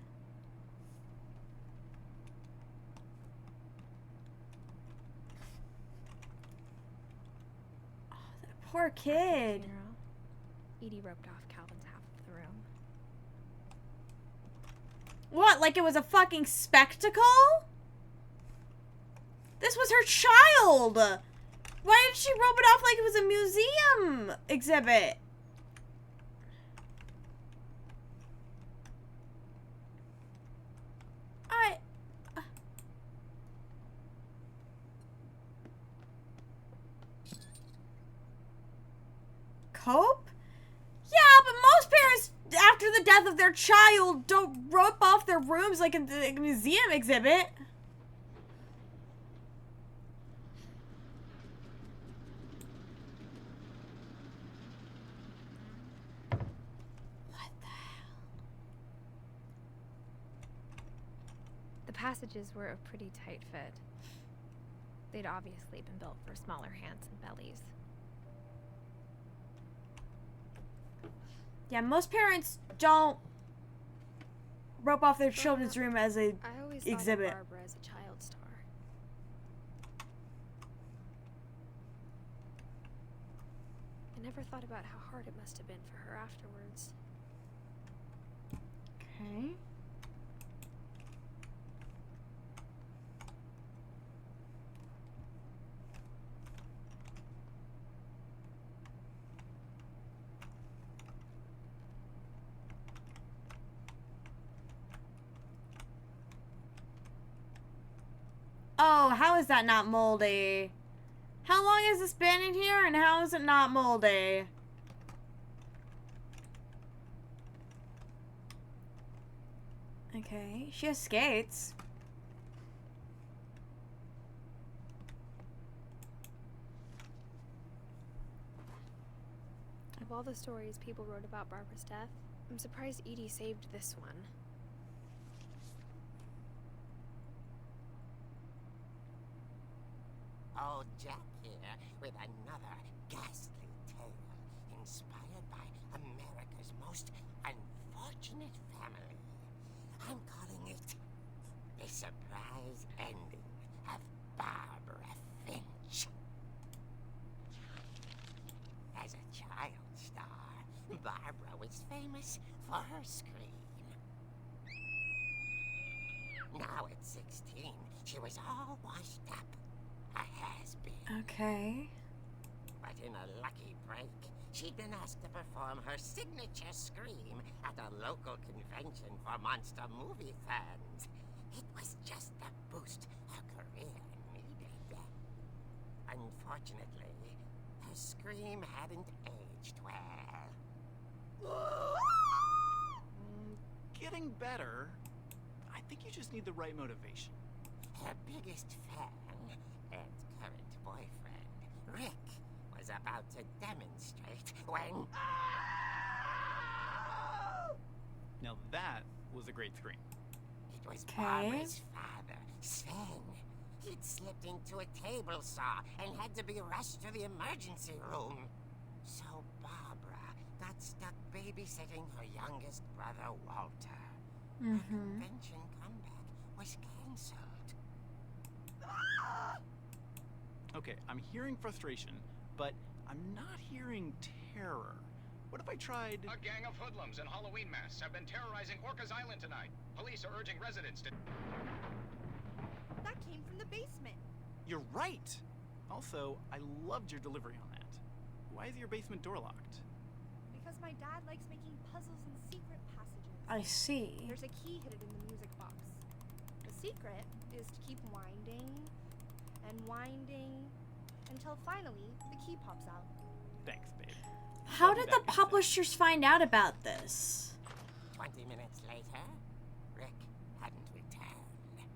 Oh, that poor At the kid. funeral, Edie roped off Calvin's half of the room. What, like it was a fucking spectacle? This was her child. Why did she rope it off like it was a museum exhibit? Cope? Yeah, but most parents, after the death of their child, don't rope off their rooms like in the museum exhibit. What the hell? The passages were a pretty tight fit. They'd obviously been built for smaller hands and bellies. Yeah, most parents don't rope off their children's room as a I always exhibit. thought of Barbara as a child star. I never thought about how hard it must have been for her afterwards. Okay. Oh, how is that not moldy? How long has this been in here and how is it not moldy? Okay, she has skates. Of all the stories people wrote about Barbara's death, I'm surprised Edie saved this one. Old Jack here with another ghastly tale inspired by America's most unfortunate family. I'm calling it The Surprise Ending of Barbara Finch. As a child star, Barbara was famous for her scream. Now at 16, she was all washed up. A has-been. Okay. But in a lucky break, she'd been asked to perform her signature scream at a local convention for monster movie fans. It was just the boost her career needed. Unfortunately, her scream hadn't aged well. Getting better. I think you just need the right motivation. Her biggest fan and current boyfriend, Rick, was about to demonstrate when... Now that was a great scream. It was Okay. Barbara's father, Sven. He'd slipped into a table saw and had to be rushed to the emergency room. So Barbara got stuck babysitting her youngest brother, Walter. Her convention comeback was cancelled. Okay, I'm hearing frustration, but I'm not hearing terror. What if I tried... A gang of hoodlums in Halloween masks have been terrorizing Orcas Island tonight. Police are urging residents to... That came from the basement. You're right! Also, I loved your delivery on that. Why is your basement door locked? Because my dad likes making puzzles and secret passages. I see. There's a key hidden in the music box. The secret is to keep winding and winding until finally the key pops out. Thanks, babe. How Love you did back the next publishers find out about this? 20 minutes later, Rick hadn't returned.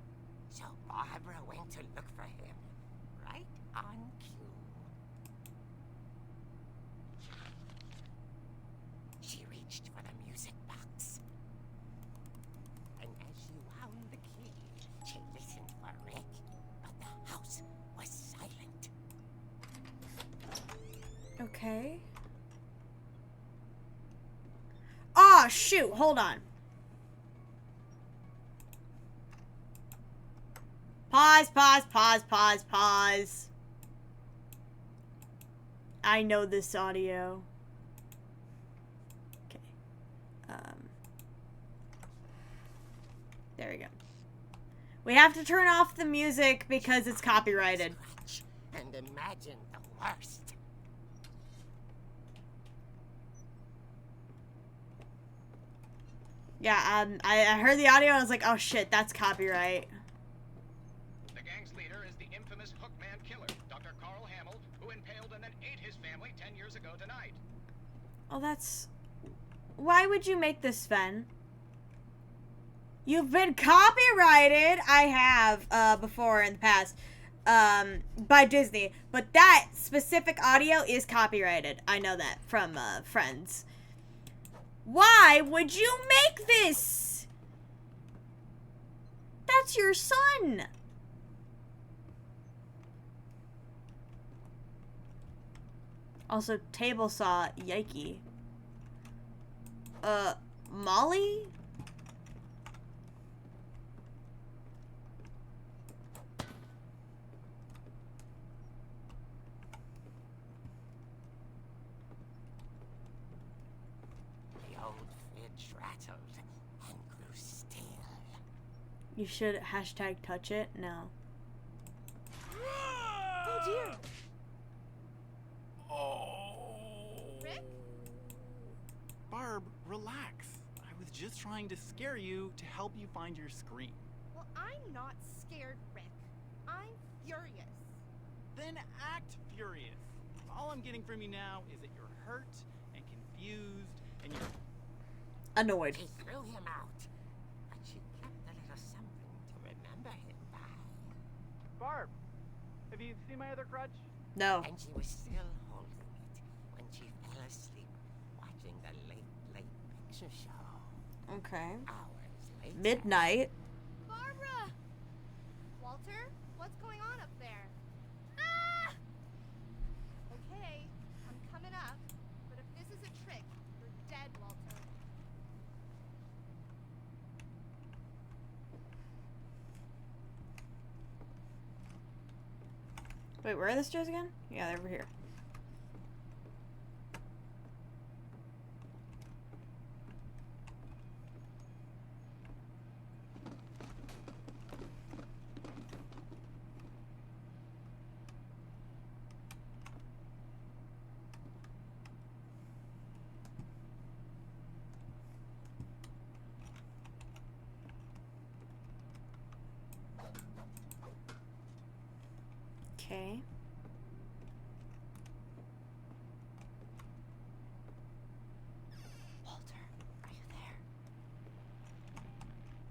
So Barbara went to look for him, right on cue. She reached for the music box. And as she wound the key, she listened for Rick, but the house was silent. Okay. Oh, shoot. Hold on. Pause, pause, pause, pause, pause. I know this audio. Okay. There we go. We have to turn off the music because it's copyrighted. Scratch and imagine the worst. Yeah, I heard the audio and I was like, oh shit, that's copyright. The gang's leader is the infamous Hookman killer, Dr. Carl Hamill, who impaled and then ate his family 10 years ago tonight. Oh, that's... Why would you make this, Sven? You've been copyrighted. I have, before in the past, by Disney. But that specific audio is copyrighted. I know that from, friends. Why would you make this? That's your son. Also, table saw, yikey. Molly? The old fridge rattled and grew still. You should hashtag touch it? No. Oh dear. Rick? Barb, relax. I was just trying to scare you to help you find your scream. Well, I'm not scared, Rick. I'm furious. Then act furious. All I'm getting from you now is that you're hurt and confused and you're... Annoyed. She threw him out, but she kept a little something to remember him by. Barb, have you seen my other crutch? No. And she was still holding it when she fell asleep watching the late picture show. Okay. Hours later. Midnight. Barbara! Walter, what's going on up there? Ah! Okay, I'm coming up, but if this is a trick, you're dead, Walter. Wait, where are the stairs again? Yeah, they're over here. Okay. Walter, are you there?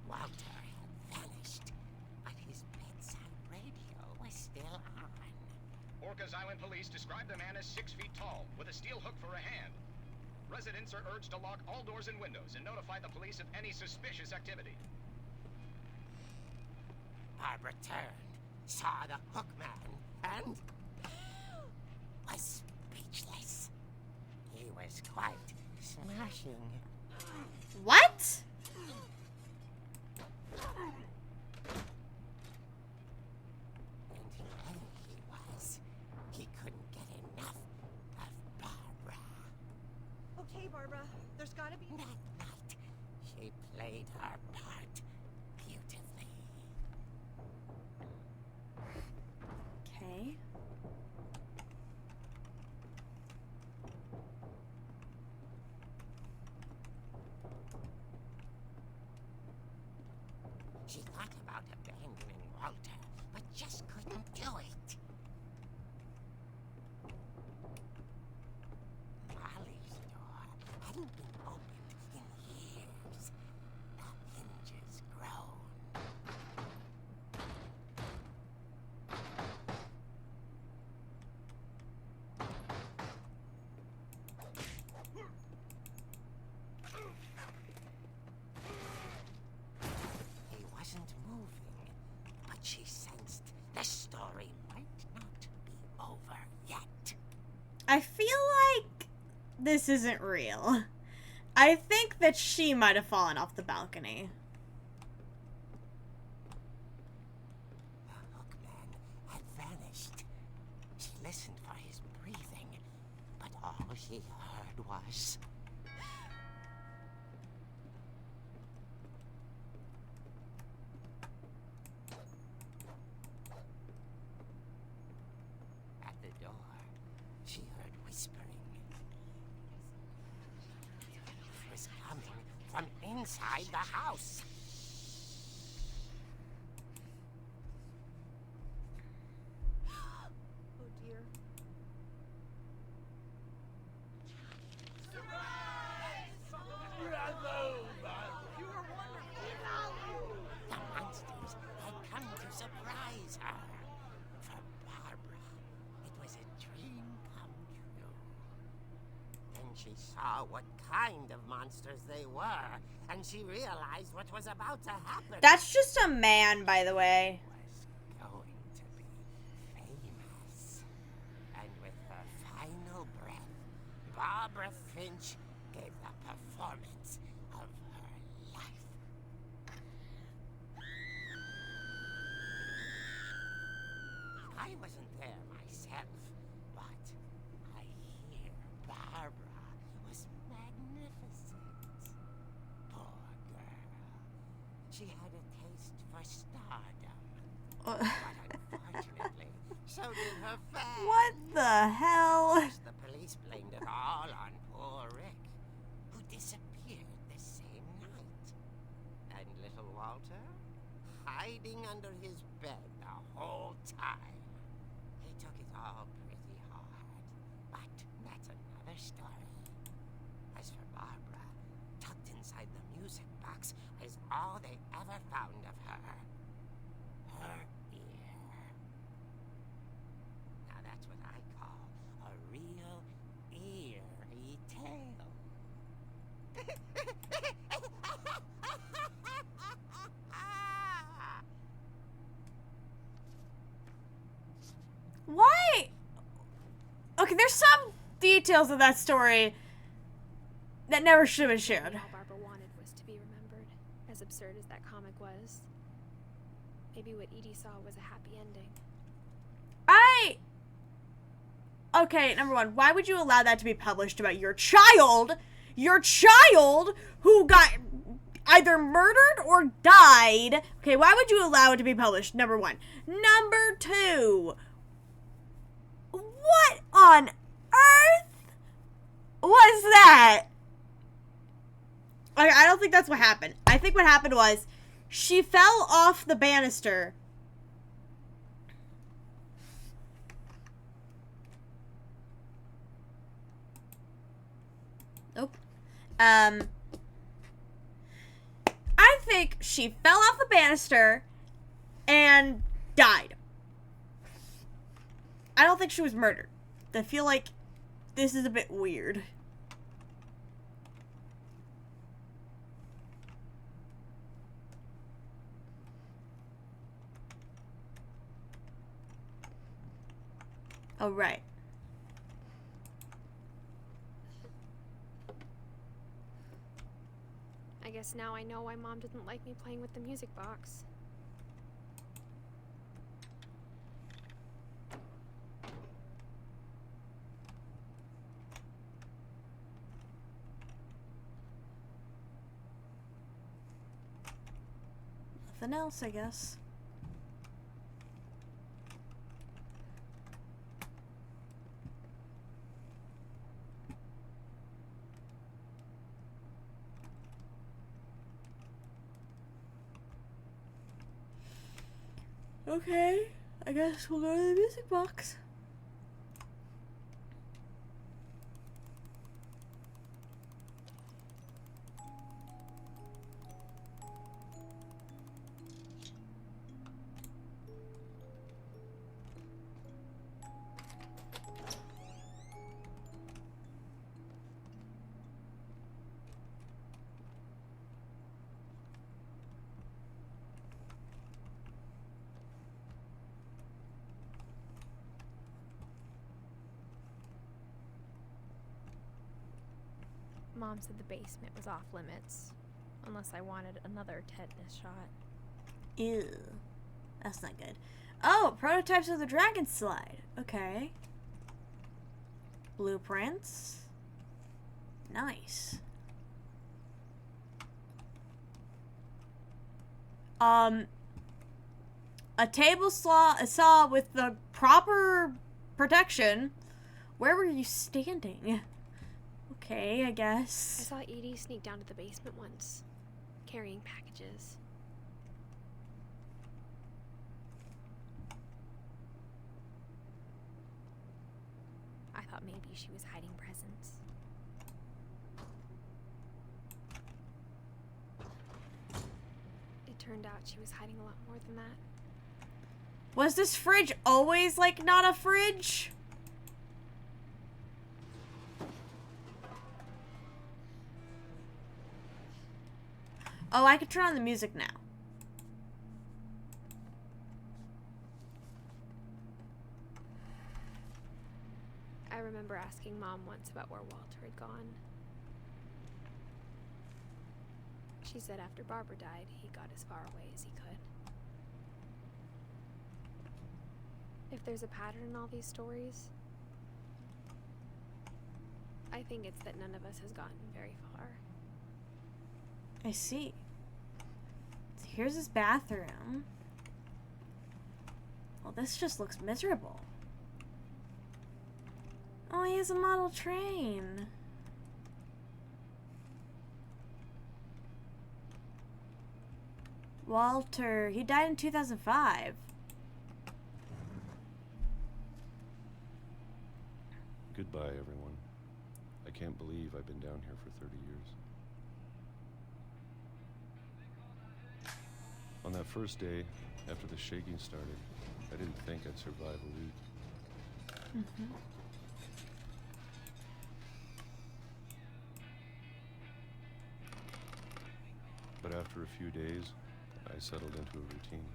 Walter had vanished, but his bedside radio was still on. Orcas Island police describe the man as 6 feet tall, with a steel hook for a hand. Residents are urged to lock all doors and windows and notify the police of any suspicious activity. Barbara turned, saw the hook man, and was speechless. He was quite smashing. What? And here he was. He couldn't get enough of Barbara. Okay, Barbara, there's gotta be. That night, she played her part beautifully. Okay. She thought about abandoning Walter, but just couldn't do it. Molly's door hadn't been opened in years. The hinges groaned. He wasn't moving, but she sensed the story might not be over yet. I feel like this isn't real. I think that she might have fallen off the balcony. The hookman had vanished. She listened for his breathing, but all she heard was... At the door, she heard whispering. It was coming from inside the house. Oh dear. The monsters had come to surprise her. For Barbara, it was a dream come true. Then she saw what kind of monsters they were, and she realized what was about to happen. That's just a man, by the way. Was going to be famous. And with her final breath, Barbara Finch gave the performance of her life. I wasn't there myself, but I hear Barbara was magnificent. Poor girl. She had a taste for stardom. But unfortunately, so did her fans. What the hell? The police blamed it all on poor Rick, who disappeared the same night. And little Walter, hiding under his bed the whole time. He took it all pretty hard, but that's another story. As for Barbara, tucked inside the music box was all they ever found of her. Her ear. Now that's what I call a real eerie tale. Why? Okay, there's some details of that story that never should have been shared. All Barbara wanted was to be remembered, as absurd as that comic was. Maybe what Edie saw was a happy ending. Okay, number one, why would you allow that to be published about your child who got either murdered or died? Okay, why would you allow it to be published? Number one. Number two, what on earth was that? Okay, I don't think that's what happened. I think what happened was she fell off the banister I think she fell off the banister and died. I don't think she was murdered. I feel like this is a bit weird. Oh, right. I guess now I know why Mom didn't like me playing with the music box. Nothing else, I guess. Okay, I guess we'll go to the music box. Mom said the basement was off limits, unless I wanted another tetanus shot. Ew. That's not good. Oh, prototypes of the dragon slide. Okay. Blueprints. Nice. A table saw with the proper protection. Where were you standing? Okay, I I guess. saw Edie sneak down to the basement once, carrying packages. I thought maybe she was hiding presents. It turned out she was hiding a lot more than that. Was this fridge always, like, not a fridge? Oh, I can turn on the music now. I remember asking Mom once about where Walter had gone. She said after Barbara died, he got as far away as he could. If there's a pattern in all these stories, I think it's that none of us has gotten very far. I see. So here's his bathroom. Well, this just looks miserable. Oh, he has a model train. Walter, he died in 2005. Goodbye, everyone. I can't believe I've been down here for 30 years. On that first day, after the shaking started, I didn't think I'd survive a week. But after a few days, I settled into a routine.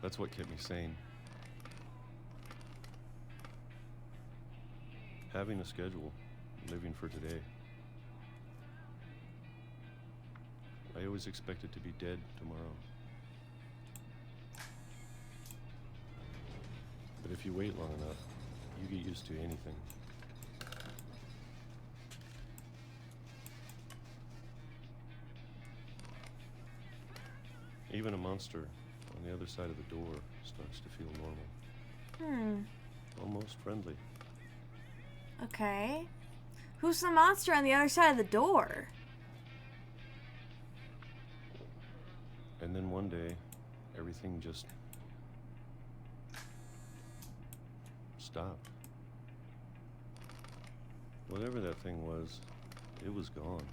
That's what kept me sane. Having a schedule, living for today. I always expected to be dead tomorrow. But if you wait long enough, you get used to anything. Even a monster on the other side of the door starts to feel normal. Almost friendly. Okay. Who's the monster on the other side of the door? And then one day, everything just stopped. Whatever that thing was, it was gone.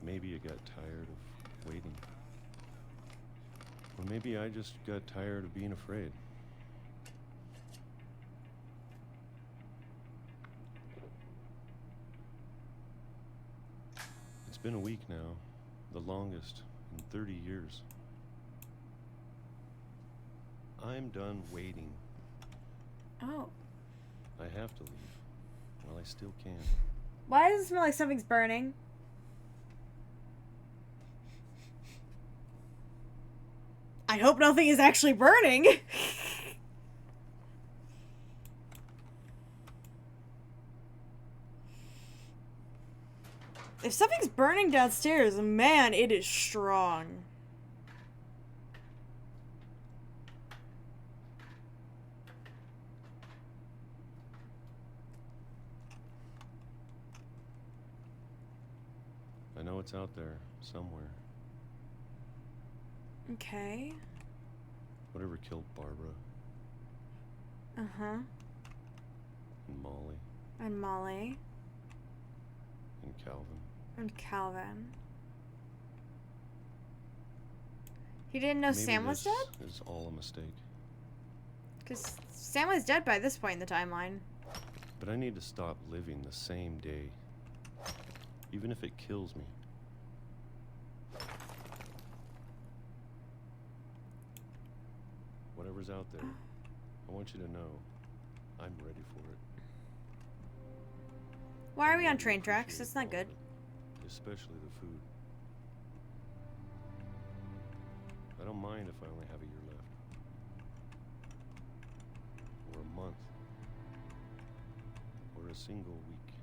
Maybe you got tired of waiting. Or maybe I just got tired of being afraid. It's been a week now, the longest in 30 years. I'm done waiting. Oh. I have to leave. While I still can. Why does it smell like something's burning? I hope nothing is actually burning. If something's burning downstairs, man, it is strong. I know it's out there, somewhere. Okay. Whatever killed Barbara. Uh-huh. And Molly. And Molly. And Calvin. And Calvin. He didn't know Maybe Sam was this dead? is all a mistake. Because Sam was dead by this point in the timeline. But I need to stop living the same day. Even if it kills me. Whatever's out there, I want you to know I'm ready for it. Why are we I on really train tracks? appreciate That's not all good. of it, especially the food. I don't mind if I only have a year left. Or a month. Or a single week.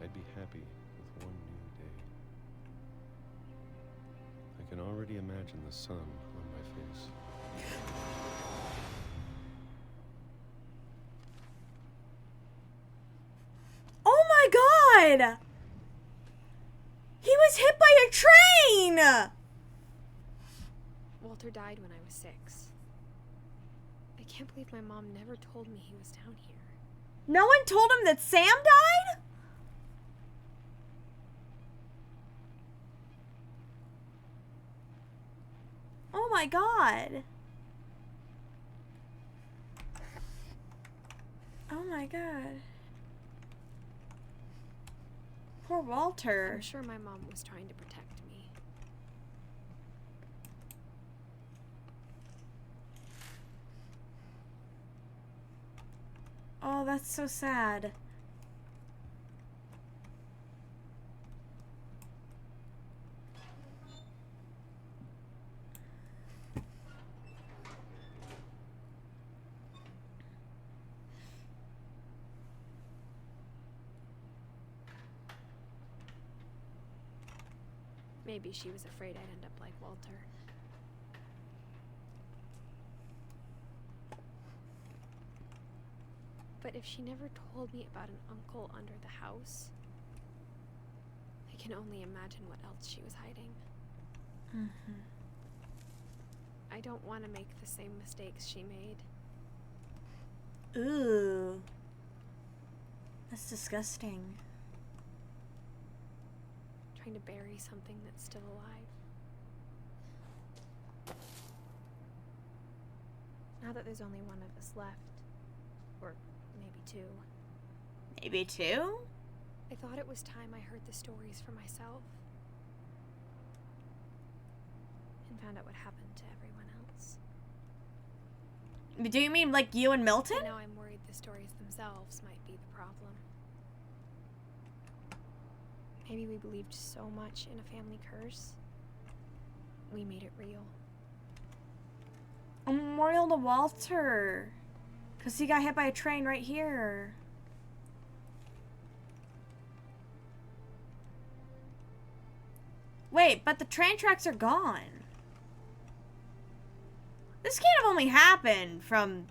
I'd be happy with one new day. I can already imagine the sun on my face. Oh my god! He was hit by a train! Walter died when I was 6. I can't believe my mom never told me he was down here. No one told him that Sam died? Oh my god. Oh my god. Poor Walter. I'm sure my mom was trying to protect me. Oh, that's so sad. Maybe she was afraid I'd end up like Walter. But if she never told me about an uncle under the house, I can only imagine what else she was hiding. Mm-hmm. I don't want to make the same mistakes she made. Ooh. That's disgusting. Trying to bury something that's still alive. Now that there's only one of us left, or maybe 2, Maybe 2? I thought it was time I heard the stories for myself and found out what happened to everyone else. Do you mean like you and Milton? But now I'm worried the stories themselves might be the problem. Maybe we believed so much in a family curse, we made it real. A memorial to Walter. Because he got hit by a train right here. Wait, but the train tracks are gone. This can't have only happened from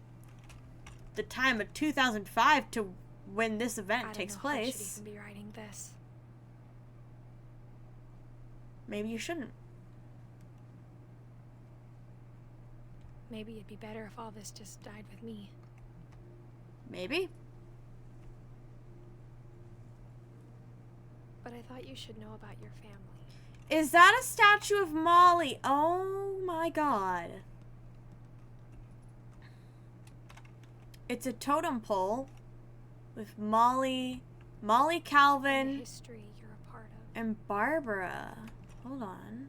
the time of 2005 to when this event takes I don't know if I place. should even be writing this. Maybe you shouldn't. Maybe it'd be better if all this just died with me. Maybe. But I thought you should know about your family. Is that a statue of Molly? Oh my god. It's a totem pole with Molly, And Calvin, the history you're a part of. and Barbara. Hold on.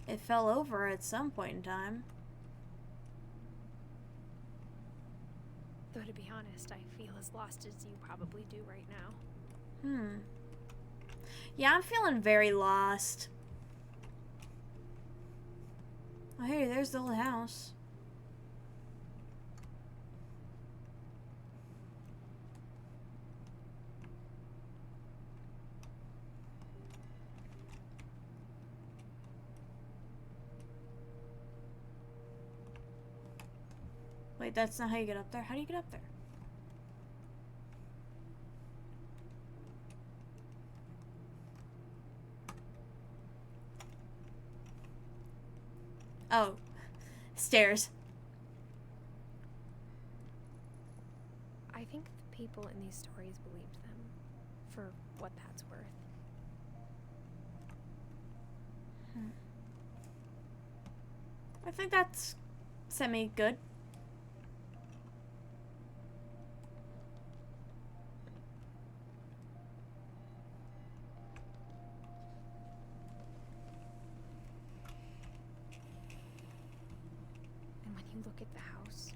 It fell over at some point in time. Though to be honest, I feel as lost as you probably do right now. Yeah, I'm feeling very lost. Oh, hey, there's the old house. Wait, that's not how you get up there. How do you get up there? Oh, stairs. I think the people in these stories believed them, for what that's worth. I think that's semi-good. And when you look at the house,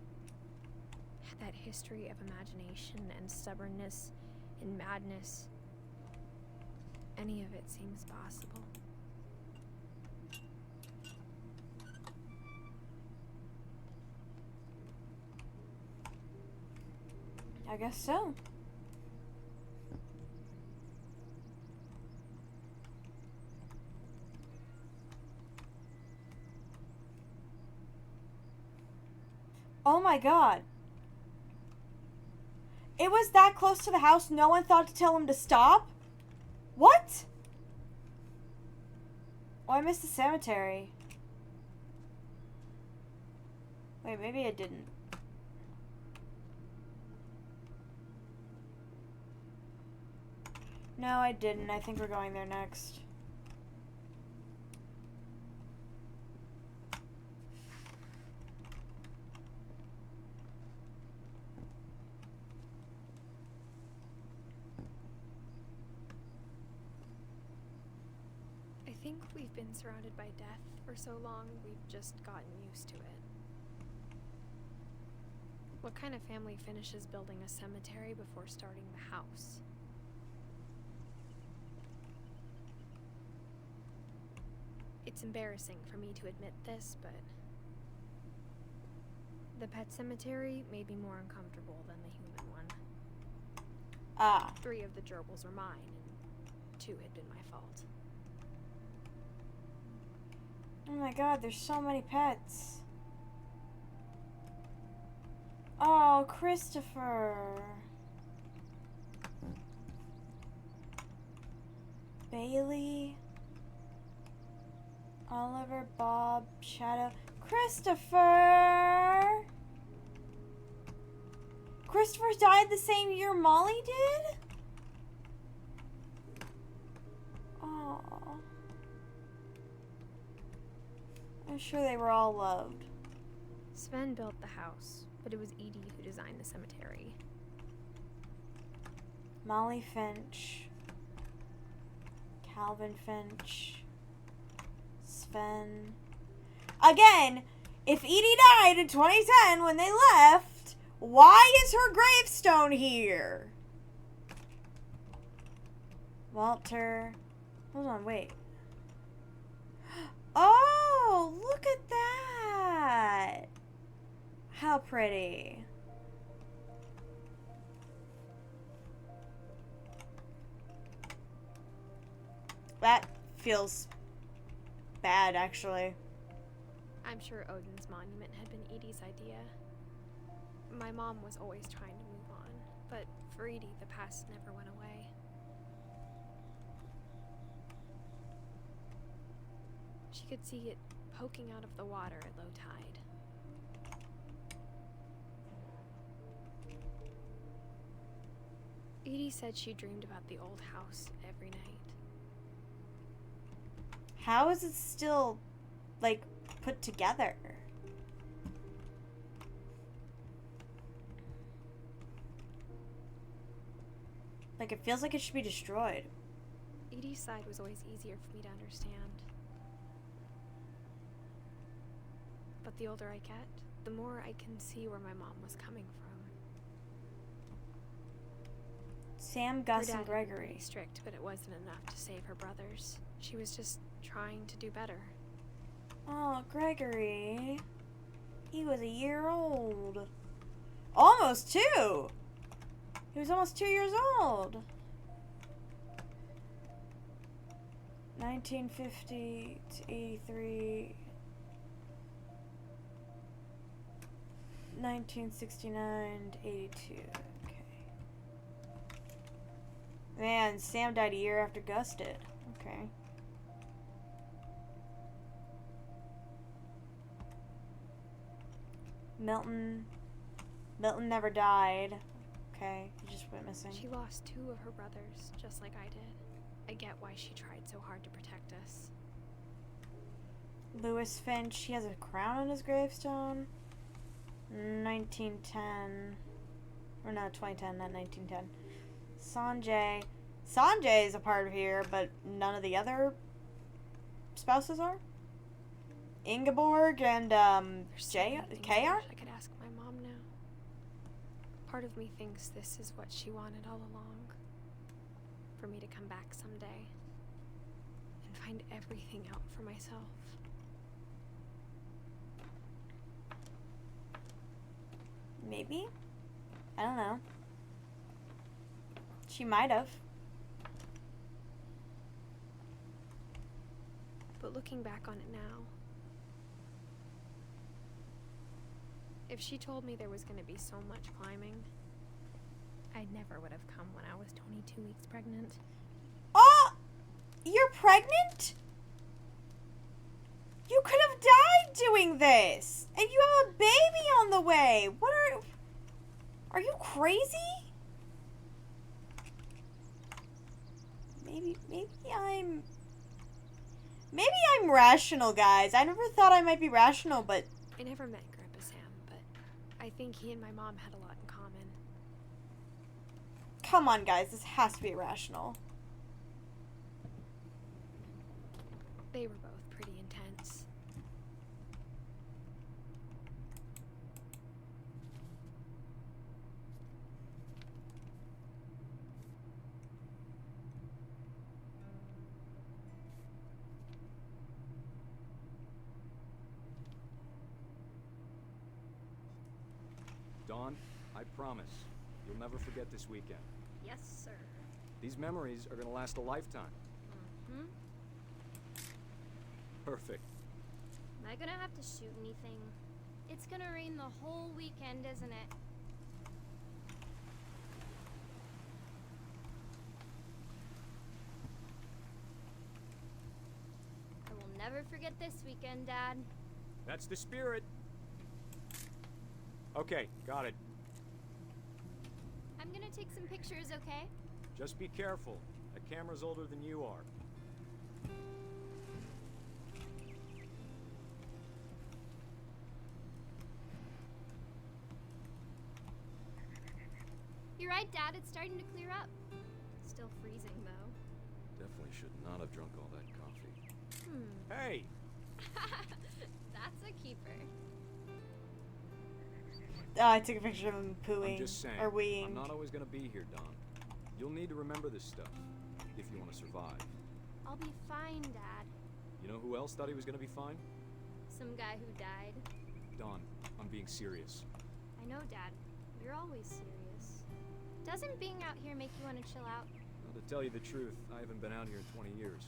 that history of imagination and stubbornness and madness, any of it seems possible. I guess so. Oh my god. It was that close to the house, no one thought to tell him to stop? What? Oh, I missed the cemetery. Wait, maybe I didn't. No, I didn't. I think we're going there next. I think we've been surrounded by death for so long, we've just gotten used to it. What kind of family finishes building a cemetery before starting the house? It's embarrassing for me to admit this, but the pet cemetery made me more uncomfortable than the human one. Ah. 3 of the gerbils were mine, and 2 had been my fault. Oh my god, there's so many pets. Oh, Christopher. Bailey. Oliver, Bob, Shadow. Christopher! Christopher died the same year Molly did? Oh. I'm sure they were all loved. Sven built the house, but it was Edie who designed the cemetery. Molly Finch. Calvin Finch. Sven. Again, if Edie died in 2010 when they left, why is her gravestone here? Walter. Hold on, wait. Oh, look at that. How pretty. That feels bad, actually. I'm sure Odin's monument had been Edie's idea. My mom was always trying to move on, but for Edie, the past never went away. She could see it poking out of the water at low tide. Edie said she dreamed about the old house every night. How is it still, like, put together? Like, it feels like it should be destroyed. Edie's side was always easier for me to understand. But the older I get, the more I can see where my mom was coming from. Sam, Her Gus, dad and had been Gregory. pretty strict, but it wasn't enough to save her brothers. She was just trying to do better. Oh, Gregory. He was a year old. Almost 2! He was almost 2 years old. 1950 to 83. 1969 to 82. Okay. Man, Sam died a year after Gus did. Okay. Milton never died. Okay, he just went missing. She lost 2 of her brothers, just like I did. I get why she tried so hard to protect us. Lewis Finch, he has a crown on his gravestone. 1910. Or no, 2010, not 1910. Sanjay. Sanjay is a part of here, but none of the other spouses are. Ingeborg and There's so Jay, many things Kay I are? wish I could ask my mom now. Part of me thinks this is what she wanted all along. For me to come back someday and find everything out for myself. Maybe? I don't know. She might have. But looking back on it now, if she told me there was going to be so much climbing, I never would have come when I was 22 weeks pregnant. Oh! You're pregnant? You could have died doing this! And you have a baby on the way! What are you crazy? Maybe I'm rational, guys. I never thought I might be rational, but... I never met Grandpa Sam, but I think he and my mom had a lot in common. Come on, guys. This has to be irrational. They were both pretty intense. Dawn, I promise, you'll never forget this weekend. Yes, sir. These memories are gonna last a lifetime. Hmm? Perfect. Am I gonna have to shoot anything? It's gonna rain the whole weekend, isn't it? I will never forget this weekend, Dad. That's the spirit. Okay, got it. I'm gonna take some pictures, okay? Just be careful. That camera's older than you are. You're right, Dad. It's starting to clear up. Still freezing, though. Definitely should not have drunk all that coffee. Hey! That's a keeper. Oh, I took a picture of him pooing. I'm just saying, or weeing. I'm not always gonna be here, Don. You'll need to remember this stuff if you want to survive. I'll be fine, Dad. You know who else thought he was gonna be fine? Some guy who died. Don, I'm being serious. I know, Dad. You're always serious. Doesn't being out here make you want to chill out? Well, to tell you the truth, I haven't been out here in 20 years.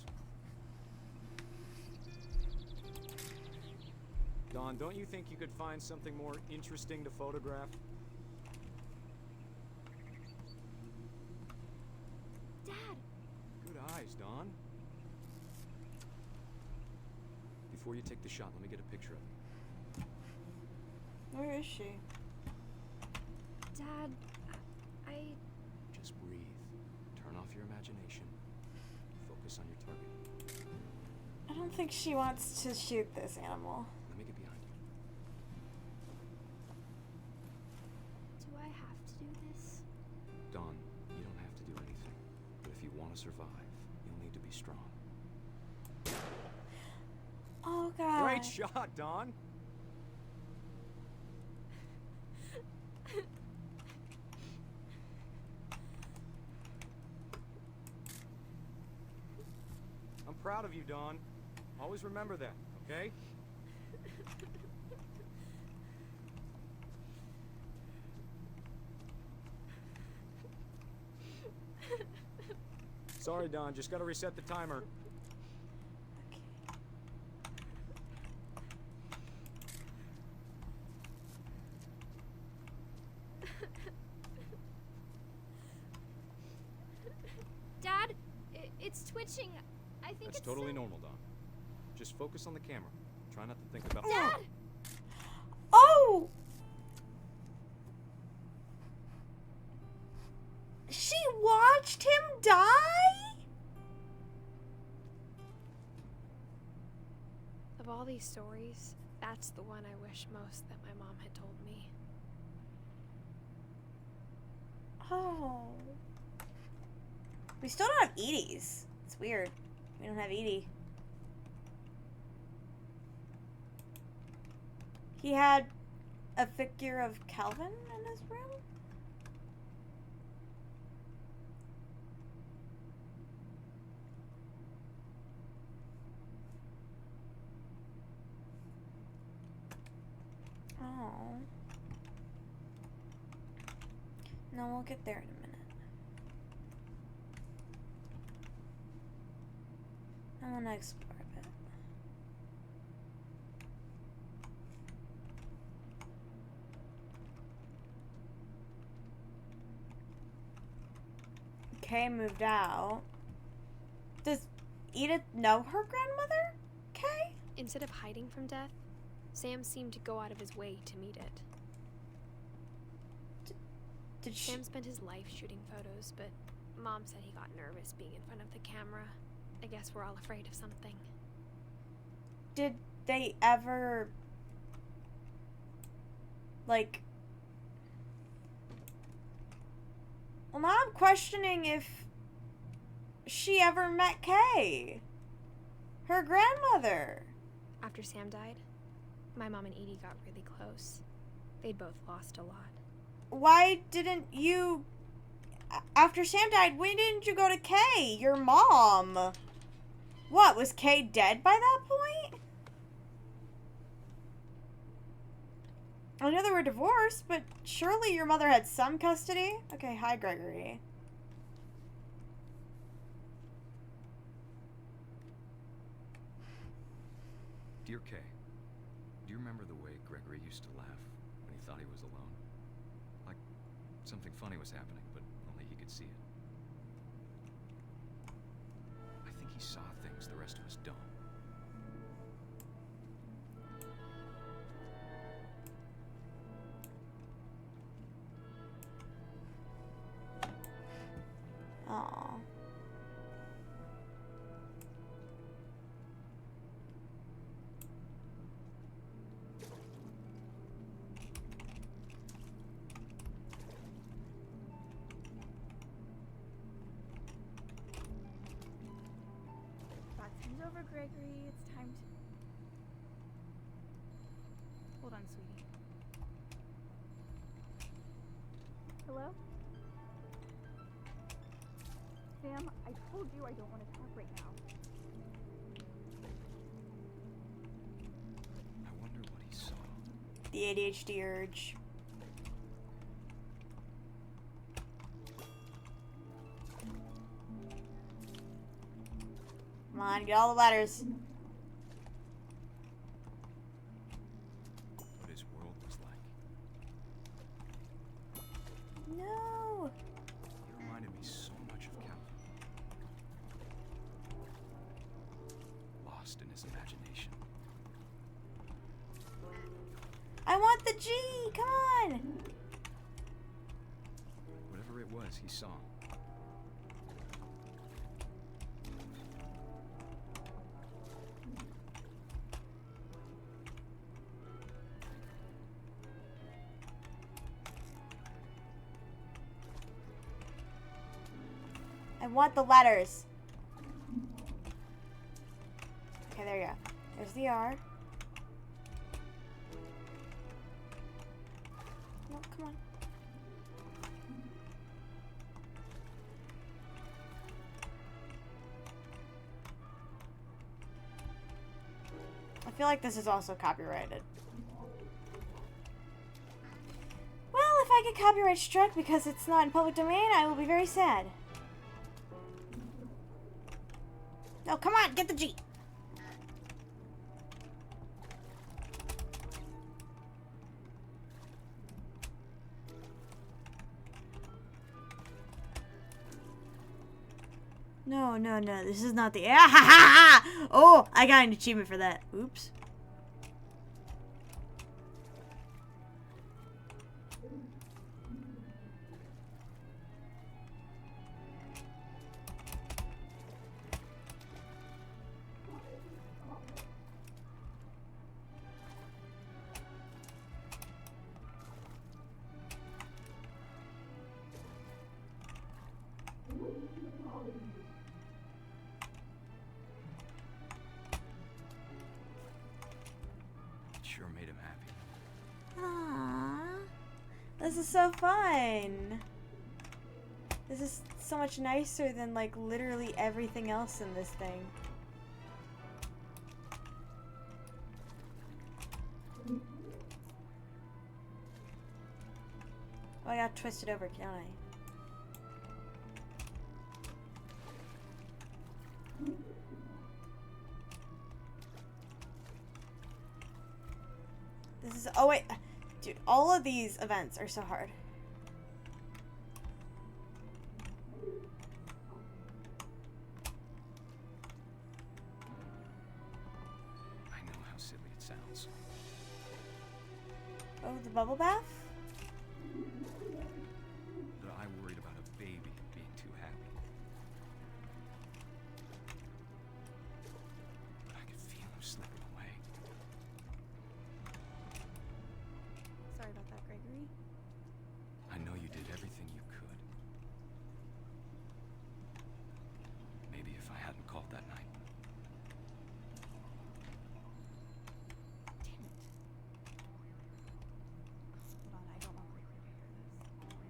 Don, don't you think you could find something more interesting to photograph? Dad! Good eyes, Don. Before you take the shot, let me get a picture of it. Where is she? Dad, I... Just breathe. Turn off your imagination. Focus on your target. I don't think she wants to shoot this animal. Let me get behind you. Do I have to do this? Dawn, you don't have to do anything. But if you want to survive, you'll need to be strong. Oh, God. Great shot, Dawn! I'm proud of you, Dawn. Always remember that, okay? Sorry, Dawn. Just gotta reset the timer. Dad, it's twitching. I think That's it's totally normal, Dawn. Just focus on the camera. Try not to think about... Dad! Oh! She watched him die? Of all these stories, that's the one I wish most that my mom had told me. Oh. We still don't have Edie's. It's weird. We don't have Edie. He had a figure of Calvin in his room? Oh. No, we'll get there in a minute. I want to explore a bit. Kay moved out. Does Edith know her grandmother, Kay? Instead of hiding from death, Sam seemed to go out of his way to meet it. Did she? Sam spent his life shooting photos, but Mom said he got nervous being in front of the camera. I guess we're all afraid of something. Did they ever, like... Well, now I'm questioning if she ever met Kay, her grandmother. After Sam died, my mom and Edie got really close. They'd both lost a lot. Why didn't you, after Sam died, why didn't you go to Kay, your mom? What, was Kay dead by that point? I know they were divorced, but surely your mother had some custody? Okay, hi, Gregory. Dear Kay, do you remember the way Gregory used to laugh when he thought he was alone? Like something funny was happening, but only he could see it. I think he saw things the rest of us don't. Aww. Time's over, Gregory. It's time to... Hold on, sweetie. Hello? Sam, I told you I don't want to talk right now. I wonder what he saw. The ADHD urge. Come on, get all the letters. What his world was like. No. He reminded me so much of Calvin. Lost in his imagination. says he saw. I want the letters. Okay, there you go. There's the R. No, come on. I feel like this is also copyrighted. Well, if I get copyright struck because it's not in public domain, I will be very sad. No, come on, get the G. No, no, no, this is not the... Ah, ha, ha, ha! Oh, I got an achievement for that. Oops. Sure made him happy. Aww. This is so fun. This is so much nicer than, like, literally everything else in this thing. Oh, I got twisted over, can't I? This is... Oh, wait. Dude, all of these events are so hard. I know how silly it sounds. Oh, the bubble bath? But I worried about a baby being too happy. But I could feel him slipping away. Sorry about that, Gregory. I know you did everything you could. Maybe if I hadn't called that night. Damn it. Hold on, I don't want Gregory to hear this.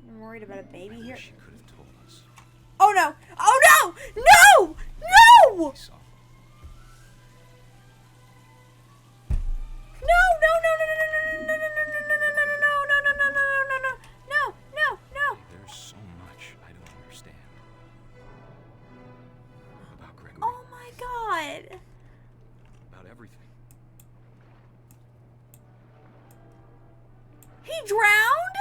I'm worried about a baby I here. wish you could have told us. Oh no! Oh no! No! No! He saw. No! No! No! No! No! No! No! No! No! No! No! No! No! No! No! No! No! No! No! There's so much I don't understand about Gregory. Oh my god! About everything. He drowned?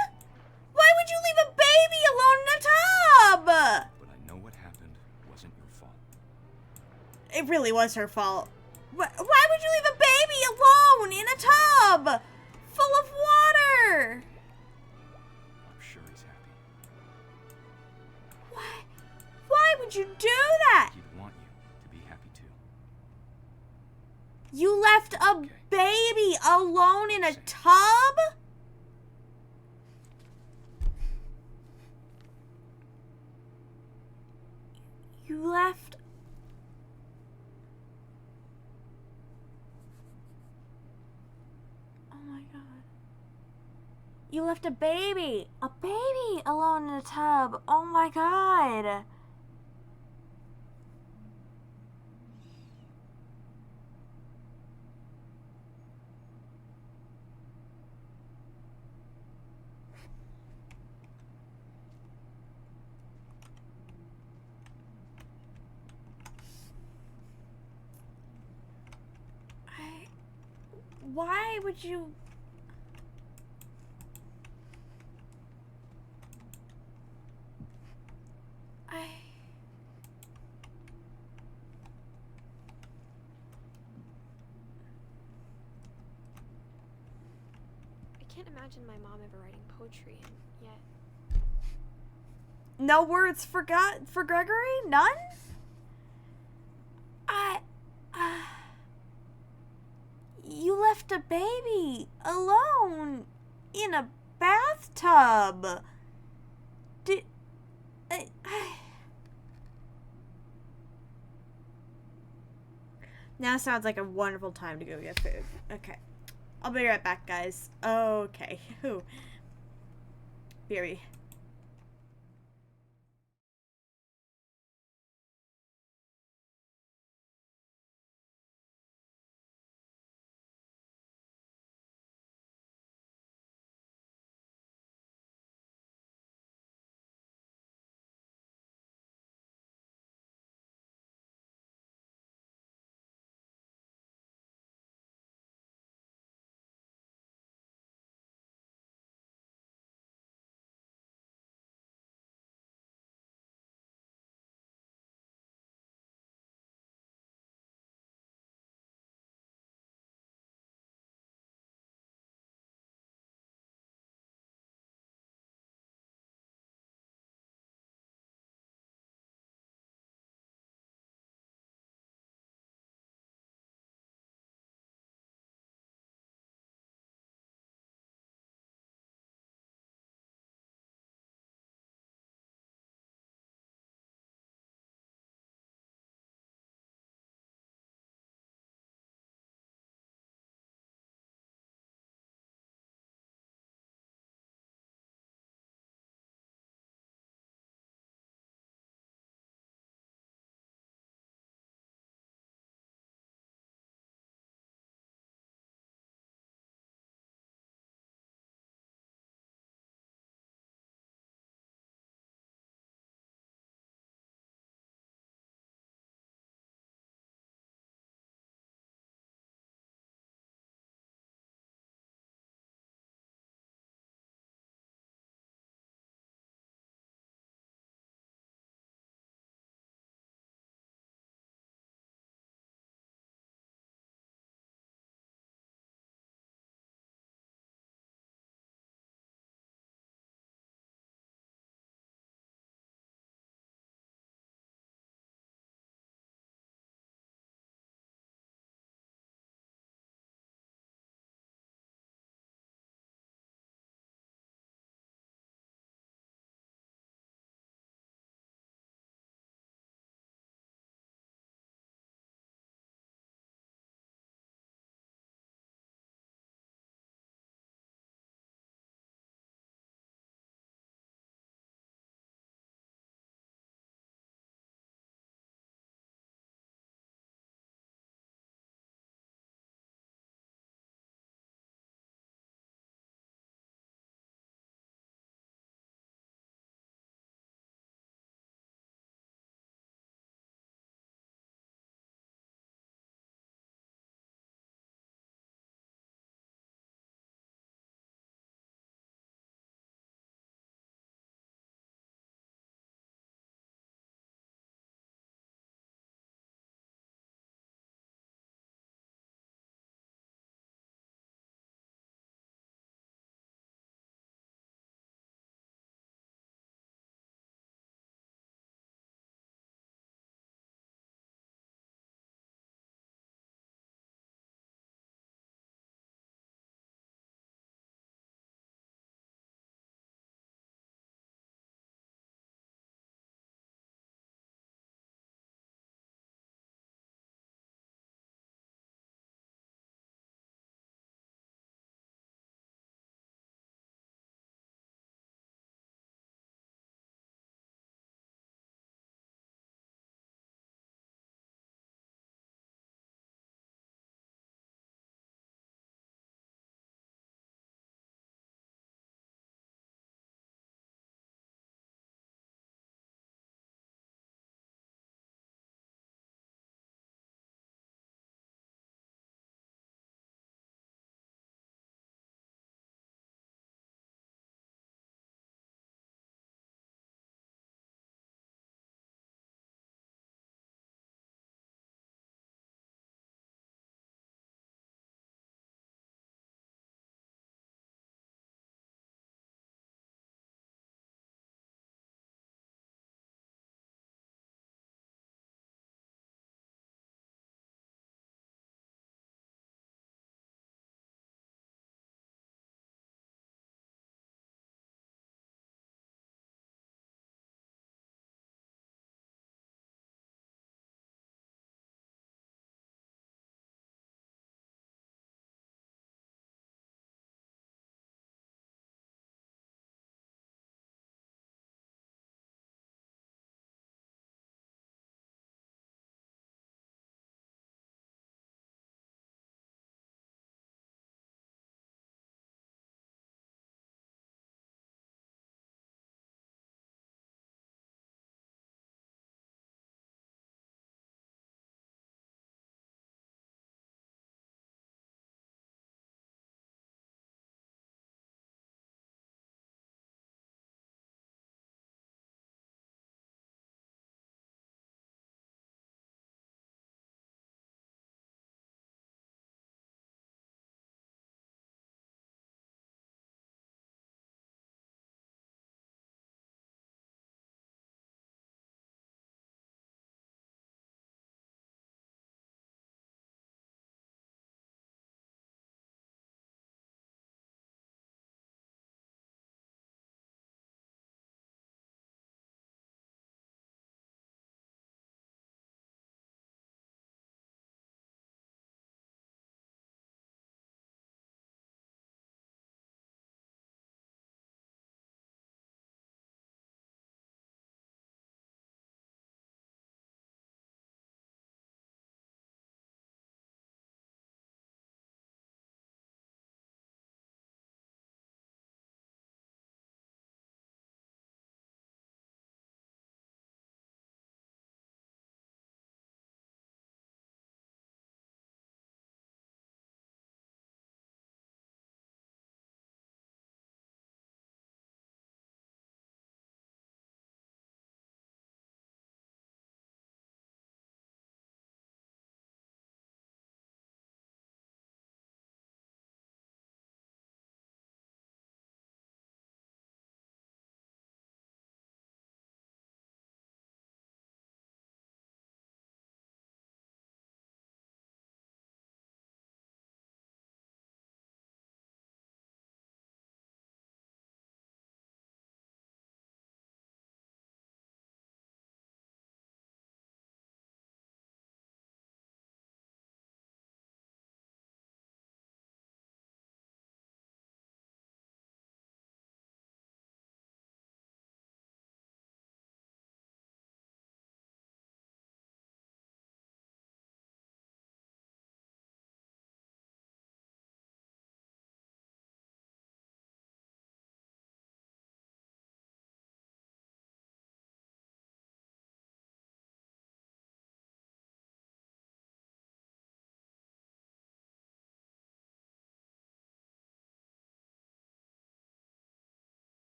Why would you leave a baby alone in a tub? But I know what happened wasn't your fault. It really was her fault. Why would you leave a baby alone in a tub full of water? I'm sure he's happy. Why would you do that? He'd want you to be happy too. You left a baby alone in a tub? You left... Oh my god. You left a baby alone in a tub. Oh my god. Why would you... I can't imagine my mom ever writing poetry, and yet No words for Gregory? None? You left a baby alone in a bathtub. Now sounds like a wonderful time to go get food. Okay. I'll be right back, guys. Okay. BRB.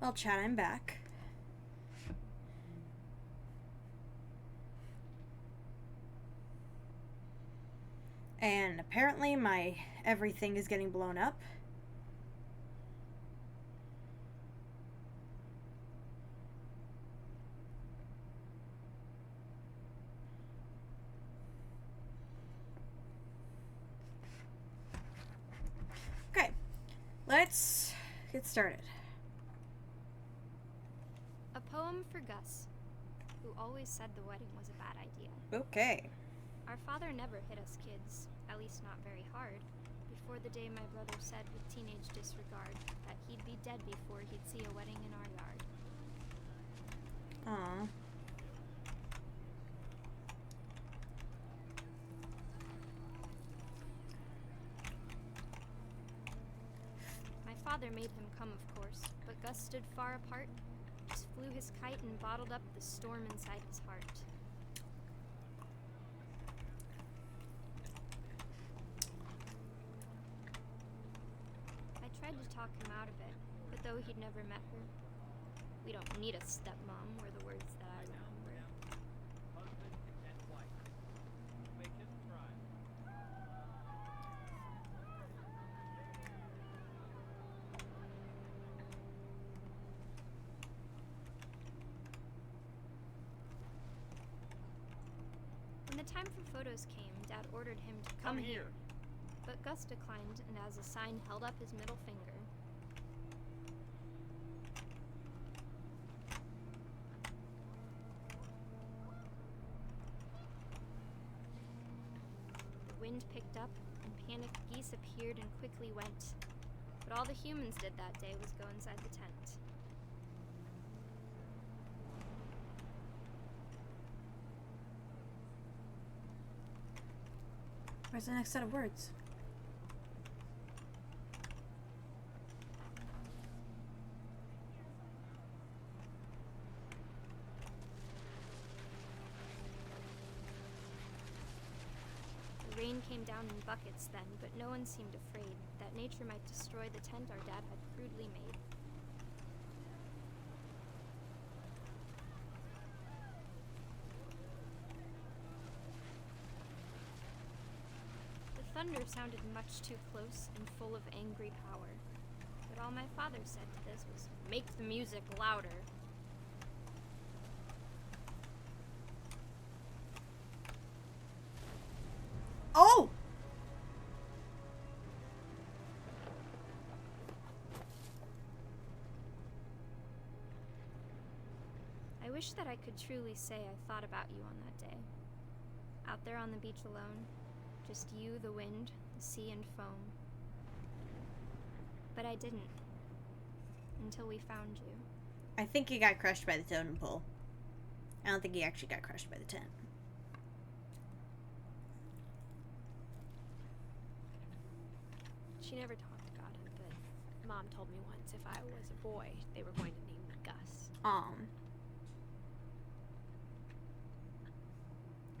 Well, chat, I'm back. And apparently my everything is getting blown up. Okay, let's get started. A poem for Gus, who always said the wedding was a bad idea. Okay. Our father never hit us kids, at least not very hard, before the day my brother said with teenage disregard that he'd be dead before he'd see a wedding in our yard. Aww. My father made him come, of course, but Gus stood far apart, just flew his kite and bottled up the storm inside his heart. I tried to talk him out of it, but though he'd never met her, we don't need a stepmom were the words that I remember. When the time for photos came, Dad ordered him to come here. But Gus declined and as a sign held up his middle finger. The wind picked up and panicked geese appeared and quickly went. But all the humans did that day was go inside the tent. Where's the next set of words? The rain came down in buckets then, but no one seemed afraid that nature might destroy the tent our dad had crudely made. The thunder sounded much too close and full of angry power, but all my father said to this was, "Make the music louder." Oh! I wish that I could truly say I thought about you on that day. Out there on the beach alone, just you, the wind, the sea, and foam. But I didn't. Until we found you. I think he got crushed by the totem pole. I don't think he actually got crushed by the tent. She never talked about him, but Mom told me once if I was a boy, they were going to name me Gus.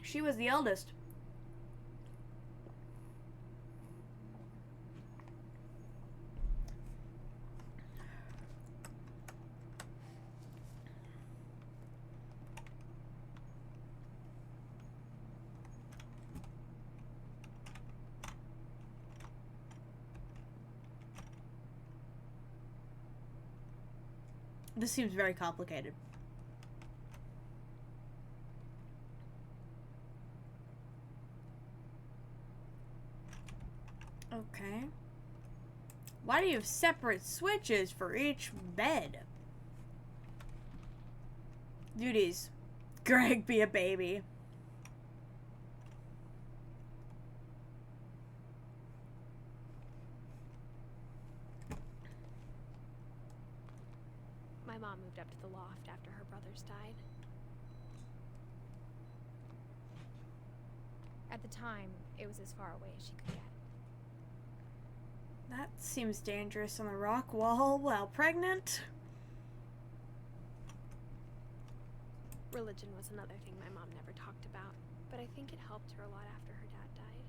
She was the eldest. This seems very complicated. Okay. Why do you have separate switches for each bed? Duties. Greg, be a baby. My mom moved up to the loft after her brothers died. At the time, it was as far away as she could get. That seems dangerous on the rock wall while pregnant. Religion was another thing my mom never talked about, but I think it helped her a lot after her dad died.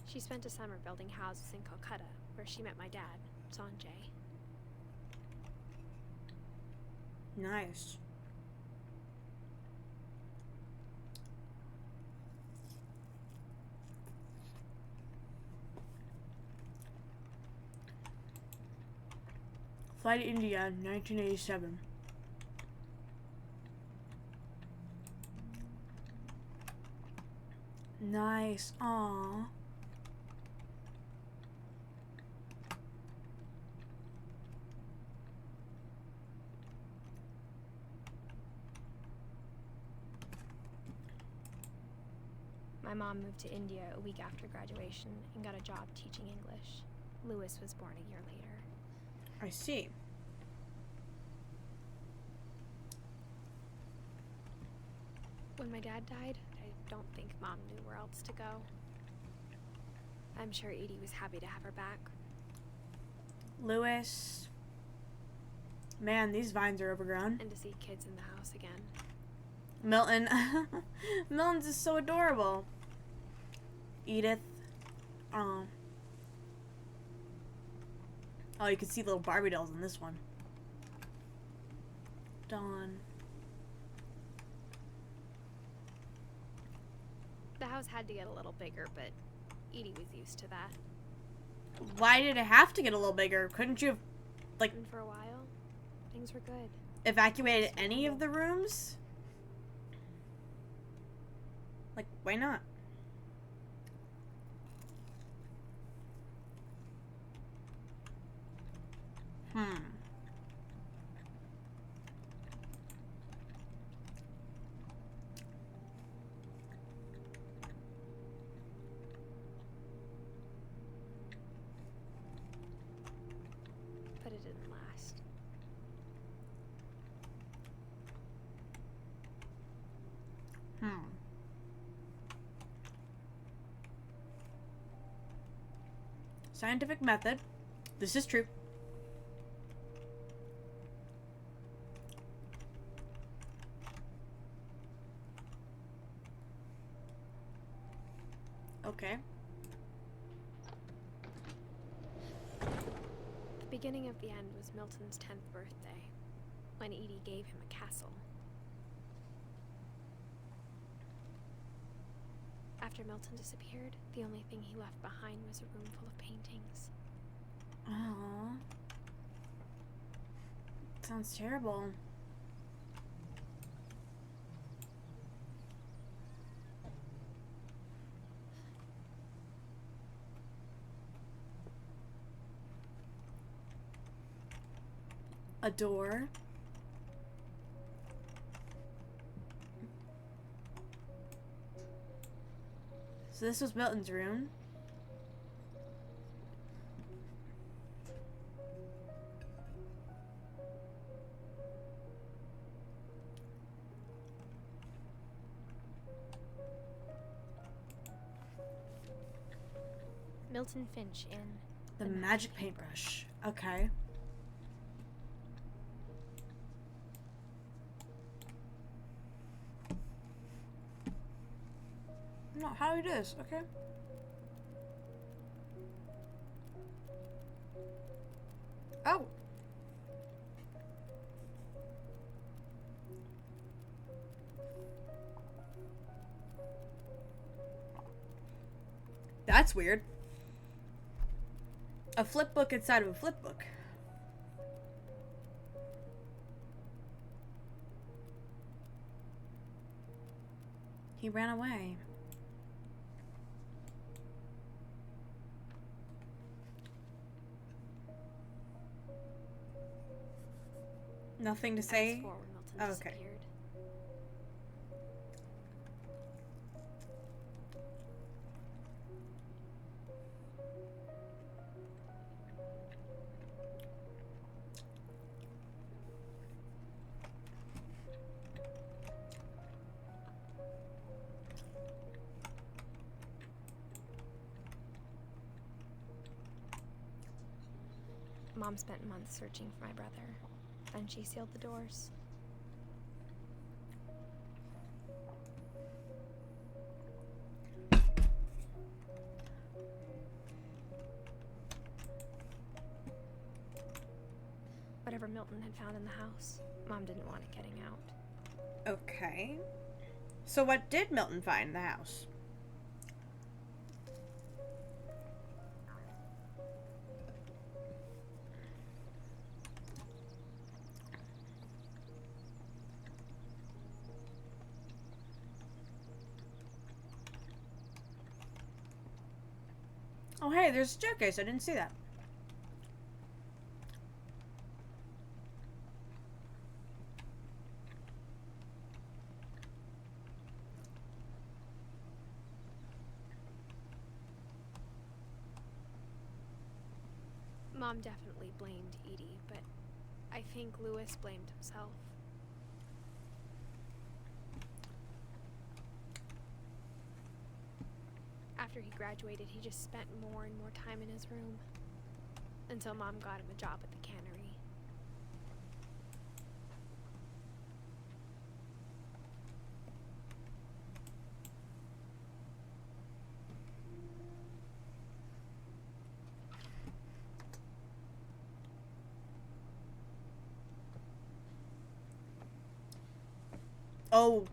She spent a summer building houses in Calcutta, where she met my dad, Sanjay. Nice. Flight to India, 1987. Nice. Aww. My mom moved to India a week after graduation and got a job teaching English. Lewis was born a year later. I see. When my dad died, I don't think Mom knew where else to go. I'm sure Edie was happy to have her back. Lewis. Man, these vines are overgrown. And to see kids in the house again. Milton. Milton's is so adorable. Edith. Oh, you can see little Barbie dolls in this one. Dawn. The house had to get a little bigger, but Edie was used to that. Why did it have to get a little bigger? Couldn't you have, like... And for a while, things were good. Evacuated any of the rooms? Like, why not? But it didn't last. Scientific method. This is true. Okay. The beginning of the end was Milton's 10th birthday, when Edie gave him a castle. After Milton disappeared, the only thing he left behind was a room full of paintings. Aww. Sounds terrible. A door. So this was Milton's room. Milton Finch in The magic paintbrush. Okay. No, how it is, okay. Oh. That's weird. A flip book inside of a flip book. He ran away. Nothing to say? Oh, okay. Mom spent months searching for my brother. Then she sealed the doors. Milton had found in the house. Mom didn't want it getting out. Okay. So what did Milton find in the house? Oh, hey, there's a staircase. I didn't see that. Mom definitely blamed Edie, but I think Lewis blamed himself. After he graduated, he just spent more and more time in his room. Until Mom got him a job at the cannery. Oh.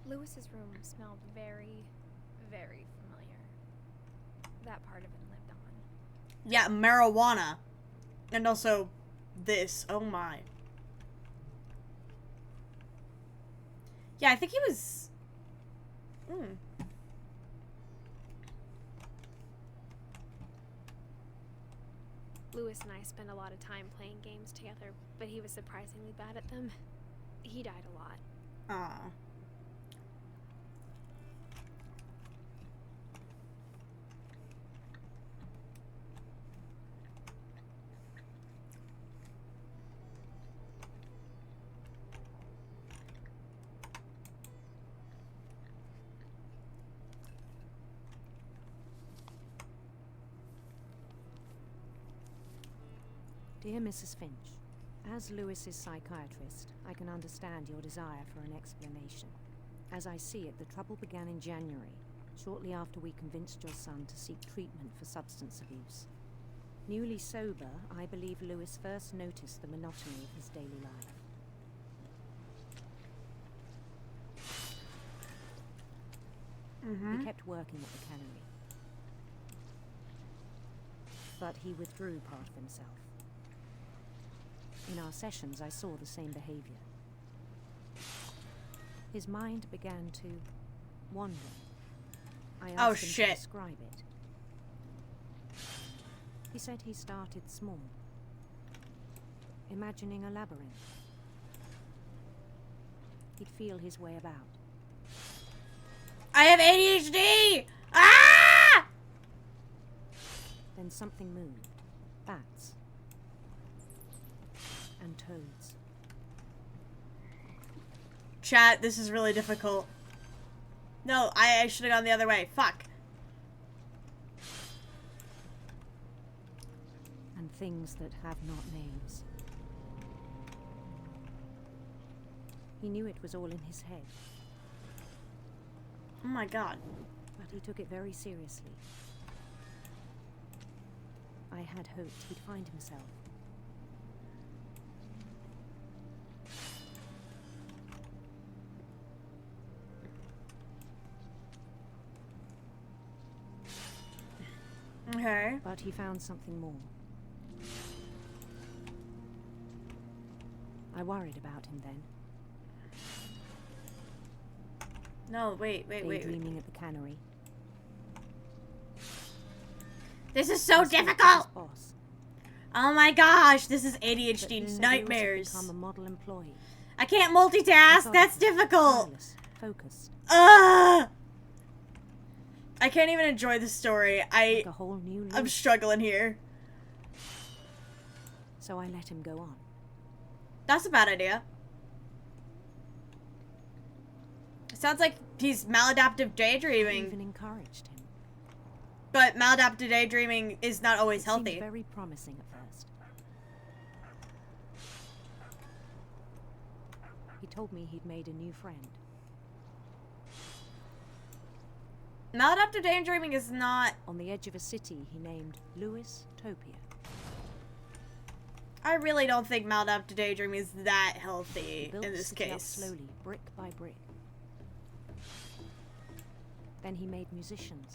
Lewis's room smelled very, very familiar. That part of it lived on. Yeah, marijuana. And also this. Oh my. Yeah, I think he was... Lewis and I spent a lot of time playing games together, but he was surprisingly bad at them. He died a lot. Aw. Dear Mrs. Finch, as Lewis's psychiatrist, I can understand your desire for an explanation. As I see it, the trouble began in January, shortly after we convinced your son to seek treatment for substance abuse. Newly sober, I believe Lewis first noticed the monotony of his daily life. He kept working at the cannery, but he withdrew part of himself. In our sessions, I saw the same behavior. His mind began to wander. I asked him to describe it. He said he started small, imagining a labyrinth. He'd feel his way about. I have ADHD! Ah! Then something moved. Bats. And toads. Chat, this is really difficult. No, I should have gone the other way. Fuck. And things that have not names. He knew it was all in his head. Oh my god. But he took it very seriously. I had hoped he'd find himself. Okay. But he found something more. I worried about him then. No, wait. Daydreaming at the cannery. This is so difficult! Oh my gosh, this is ADHD nightmares. Become a model employee. I can't multitask, that's difficult! Tireless, focused. I can't even enjoy the story. Like a whole new I'm struggling here. So I let him go on. That's a bad idea. It sounds like he's maladaptive daydreaming. I even encouraged him. But maladaptive daydreaming is not always healthy. Seemed very promising at first. He told me he'd made a new friend. Maladaptive daydreaming is not... On the edge of a city he named Lewis Topia. I really don't think Mount Up to Daydream is that healthy He built in this the city up case. slowly, brick by brick. Then he made musicians.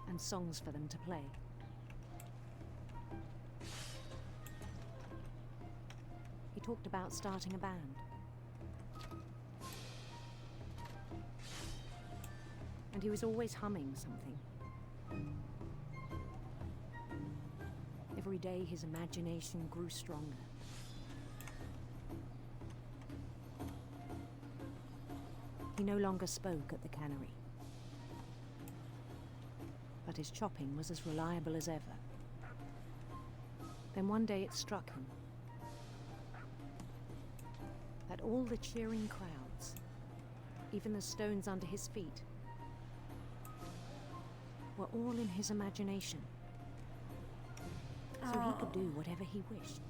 And songs for them to play. He talked about starting a band. And he was always humming something. Every day his imagination grew stronger. He no longer spoke at the cannery. But his chopping was as reliable as ever. Then one day it struck him that all the cheering crowds, even the stones under his feet, were all in his imagination. So he could do whatever he wished.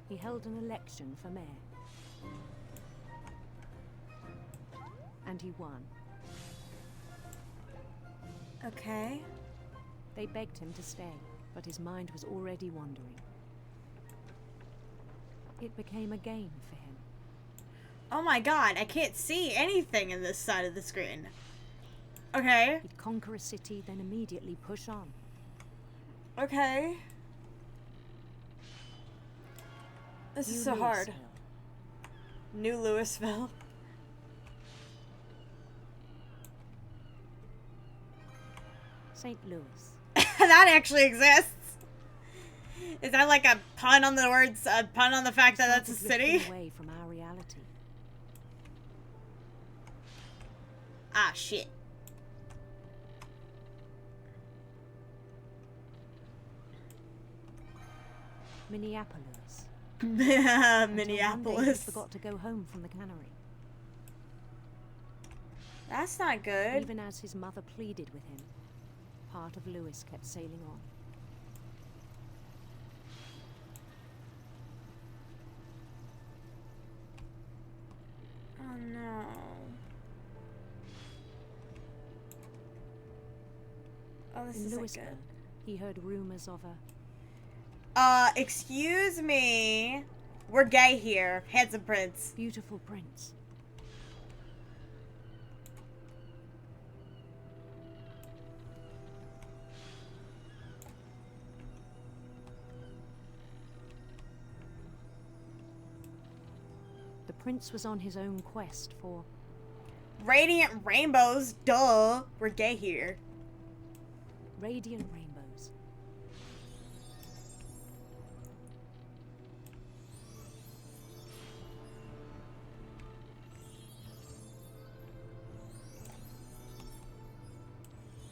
He held an election for mayor. And he won. Okay. They begged him to stay, but his mind was already wandering. It became a game for him. Oh my god, I can't see anything in this side of the screen. Okay. He'd conquer a city, then immediately push on. Okay. This is so hard. New Louisville. St. Louis. That actually exists. Is that like a pun on the words, a pun on the fact that that's a city? Away from our reality. Ah, shit. Minneapolis. Minneapolis. He forgot to go home from the cannery. That's not good. Even as his mother pleaded with him, part of Lewis kept sailing on. Oh no. Oh, this In isn't Louisville, good. he heard rumors of a... Excuse me. We're gay here. Handsome prince. Beautiful prince. The prince was on his own quest for... Radiant rainbows. Duh. We're gay here. Radiant rainbows.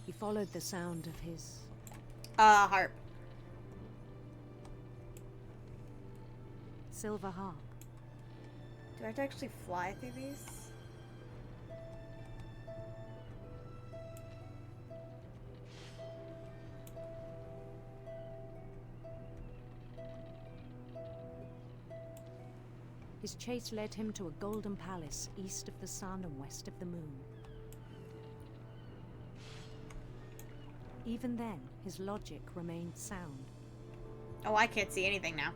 He followed the sound of his... harp. silver harp. Do I have to actually fly through these? His chase led him to a golden palace east of the sun and west of the moon. Even then, his logic remained sound. Oh, I can't see anything now.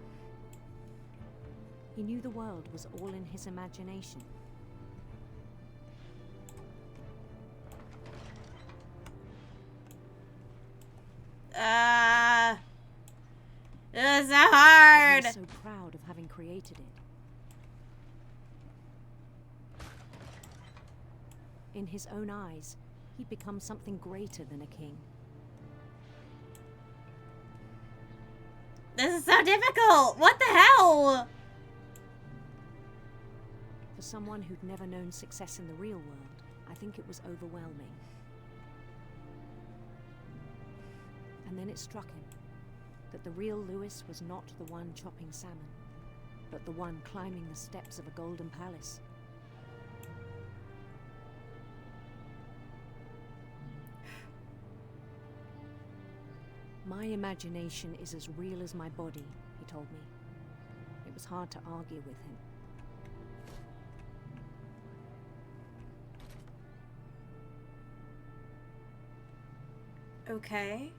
He knew the world was all in his imagination. It's so hard. He was so proud of having created it. In his own eyes, he'd become something greater than a king. This is so difficult. What the hell? For someone who'd never known success in the real world, I think it was overwhelming. And then it struck him that the real Lewis was not the one chopping salmon, but the one climbing the steps of a golden palace. My imagination is as real as my body, he told me. It was hard to argue with him. Okay.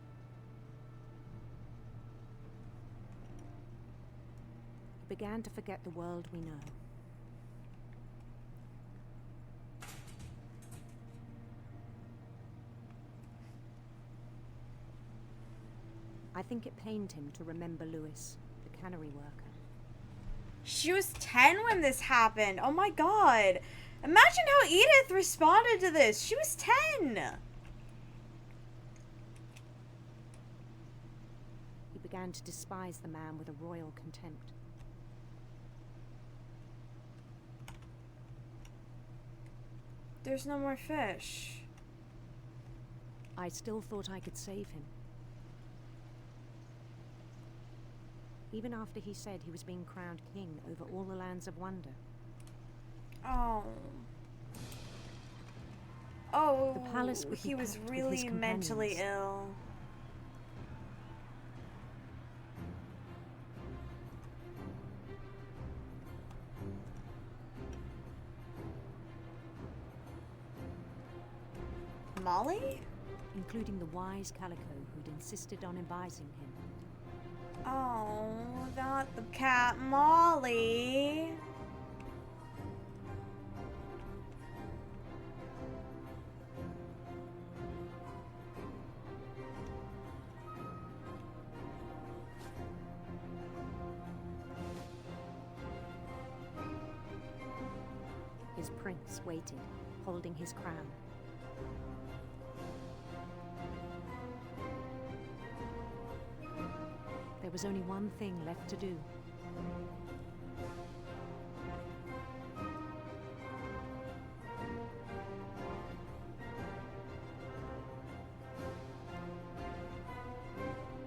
He began to forget the world we know. I think it pained him to remember Lewis, the cannery worker. She was 10 when this happened. Oh my god. Imagine how Edith responded to this. She was 10. He began to despise the man with a royal contempt. There's no more fish. I still thought I could save him. Even after he said he was being crowned king over all the lands of wonder. Oh. Oh, The palace would be he was packed with his really mentally companions. ill. Molly? Including the wise Calico who'd insisted on advising him. Oh, not the cat Molly. His prince waited, holding his crown. There was only one thing left to do.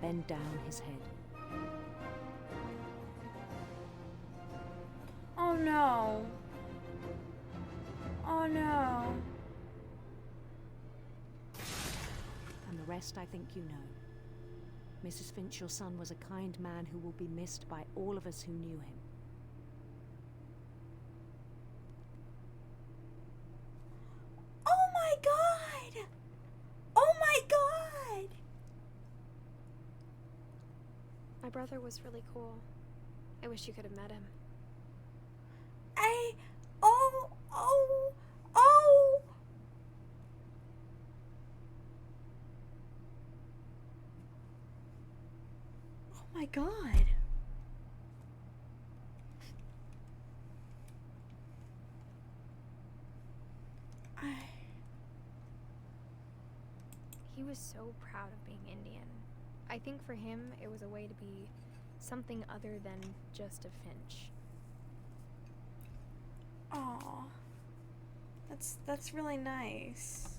Bend down his head. Oh no. Oh no. And the rest I think you know. Mrs. Finch, your son was a kind man who will be missed by all of us who knew him. Oh my god! Oh my god! My brother was really cool. I wish you could have met him. Oh! Oh my god. He was so proud of being Indian. I think for him, it was a way to be something other than just a Finch. Aw. That's really nice.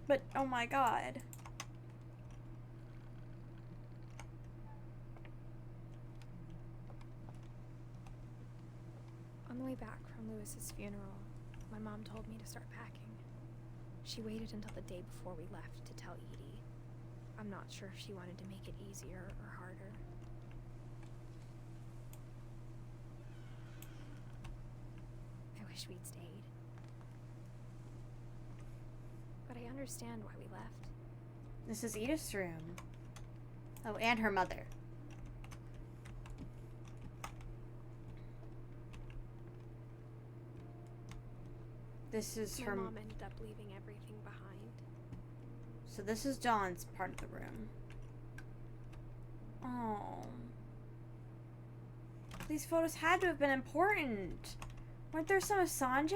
But, oh my god. On the way back from Lewis's funeral, my mom told me to start packing. She waited until the day before we left to tell Edie. I'm not sure if she wanted to make it easier or harder. I wish we'd stayed. But I understand why we left. This is Edith's room. Oh, and her mother. This is her. My mom ended up leaving everything behind. So this is John's part of the room. Oh. These photos had to have been important. Weren't there some of Sanjay?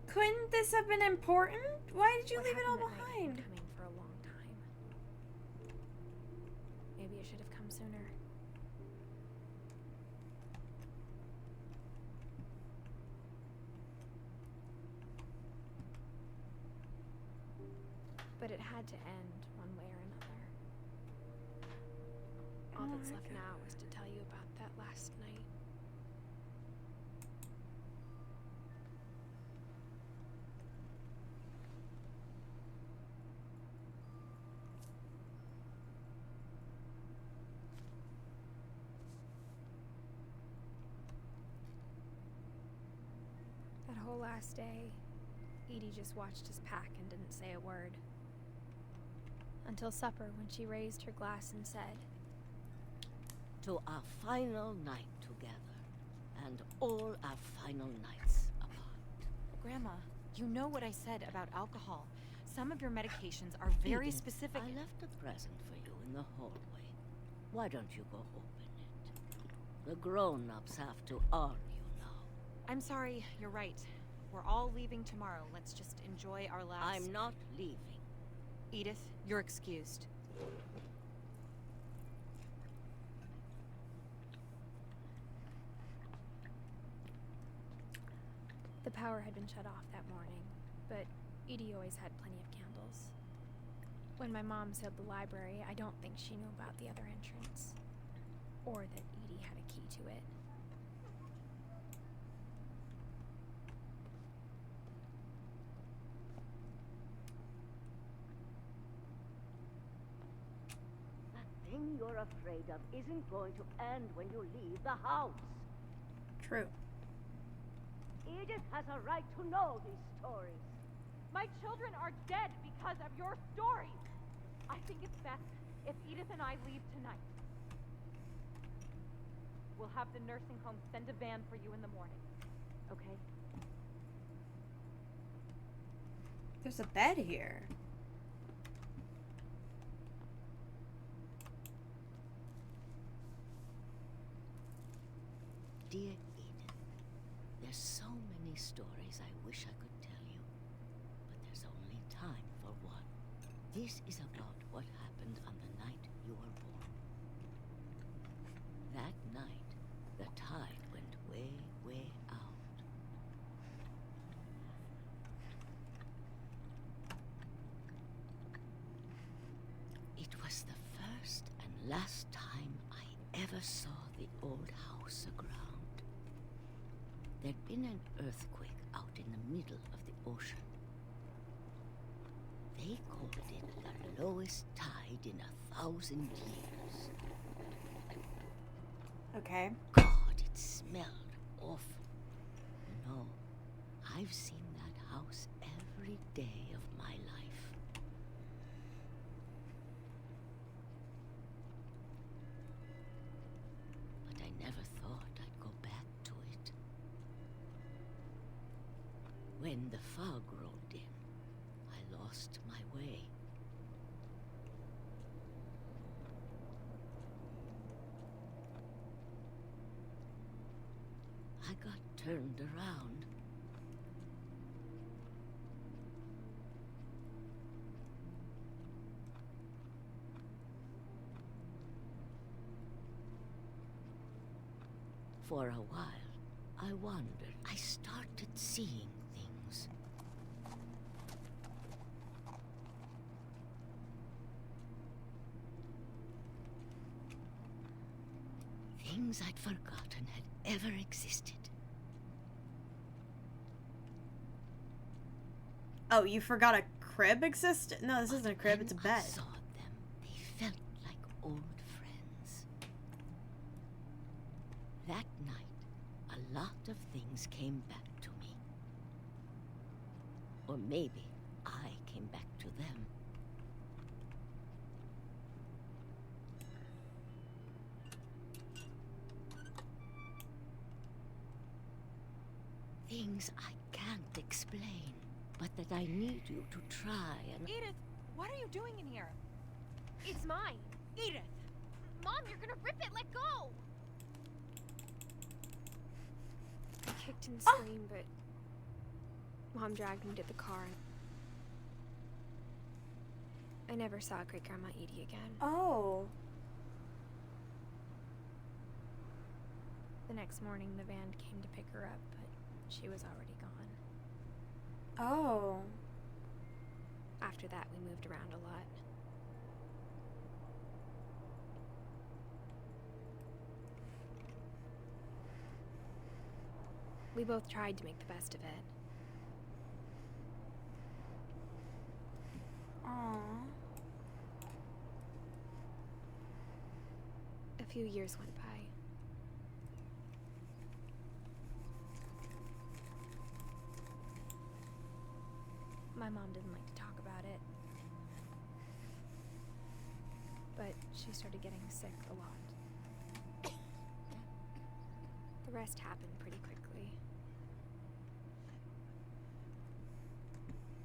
Couldn't this have been important? Why did you leave it all What happened behind? that night had been coming for a long time. Maybe it should have come sooner. But it had to end one way or another. All that's left now is to tell you about that last night. last day, Edie just watched us pack and didn't say a word. Until supper, when she raised her glass and said, "To our final night together, and all our final nights apart." Grandma, you know what I said about alcohol. Some of your medications are very Edith, specific. I left a present for you in the hallway. Why don't you go open it? The grown-ups have to argue now. I'm sorry, you're right. We're all leaving tomorrow. Let's just enjoy our last... I'm not leaving. Edith, you're excused. The power had been shut off that morning, but Edie always had plenty of candles. When my mom sealed the library, I don't think she knew about the other entrance, or that Edie had a key to it. That thing you're afraid of isn't going to end when you leave the house. True. Edith has a right to know these stories. My children are dead because of your stories. I think it's best if Edith and I leave tonight. We'll have the nursing home send a van for you in the morning. Okay? There's a bed here. Dear Edith, there's so many stories I wish I could tell you, but there's only time for one. This is about what happened on the night you were born. That night, the tide went way, way out. It was the first and last time I ever saw the old house aground. There'd been an earthquake out in the middle of the ocean. They called it the lowest tide in 1,000 years. Okay. God, it smelled awful. No, I've seen that house every day of my life. But I never thought I'd go back to it. When the fog rolled in, I lost my way. I got turned around. For a while, I wondered. I started seeing things. Things I'd forgotten had ever existed. Oh, you forgot a crib existed? No, this isn't a crib, it's a bed. I saw them. They felt like old friends. That night, a lot of things came back to me. Or maybe I came back to them. Things I can't explain, but that I need you to try and... Edith, what are you doing in here? It's mine. Edith! Mom, you're gonna rip it. Let go. I kicked and screamed, but Mom dragged me to the car. I never saw Great Grandma Edie again. Oh. The next morning, the van came to pick her up, but she was already gone. Oh. After that, we moved around a lot. We both tried to make the best of it. Aww. A few years went by. My mom didn't like to talk about it. But she started getting sick a lot. The rest happened pretty quickly.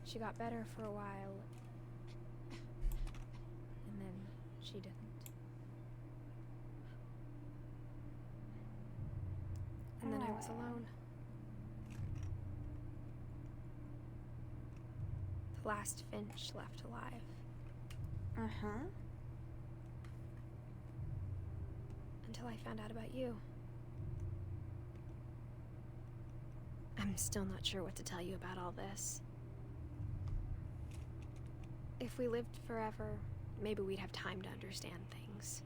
She got better for a while, and then she didn't. And then I was alone. The last Finch left alive. Uh-huh. Until I found out about you. I'm still not sure what to tell you about all this. If we lived forever, maybe we'd have time to understand things.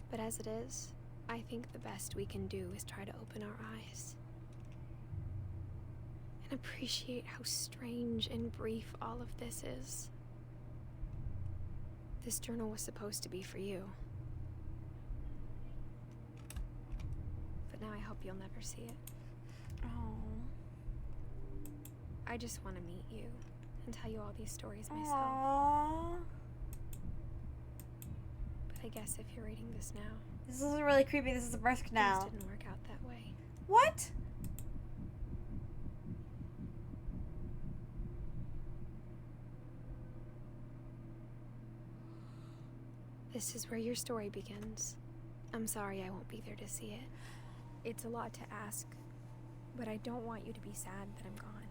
But as it is, I think the best we can do is try to open our eyes. And appreciate how strange and brief all of this is. This journal was supposed to be for you. But now I hope you'll never see it. Oh. I just want to meet you and tell you all these stories myself. Aww. But I guess if you're reading this now... This is really creepy. This is a birth canal. Things didn't work out that way. What? This is where your story begins. I'm sorry I won't be there to see it. It's a lot to ask, but I don't want you to be sad that I'm gone.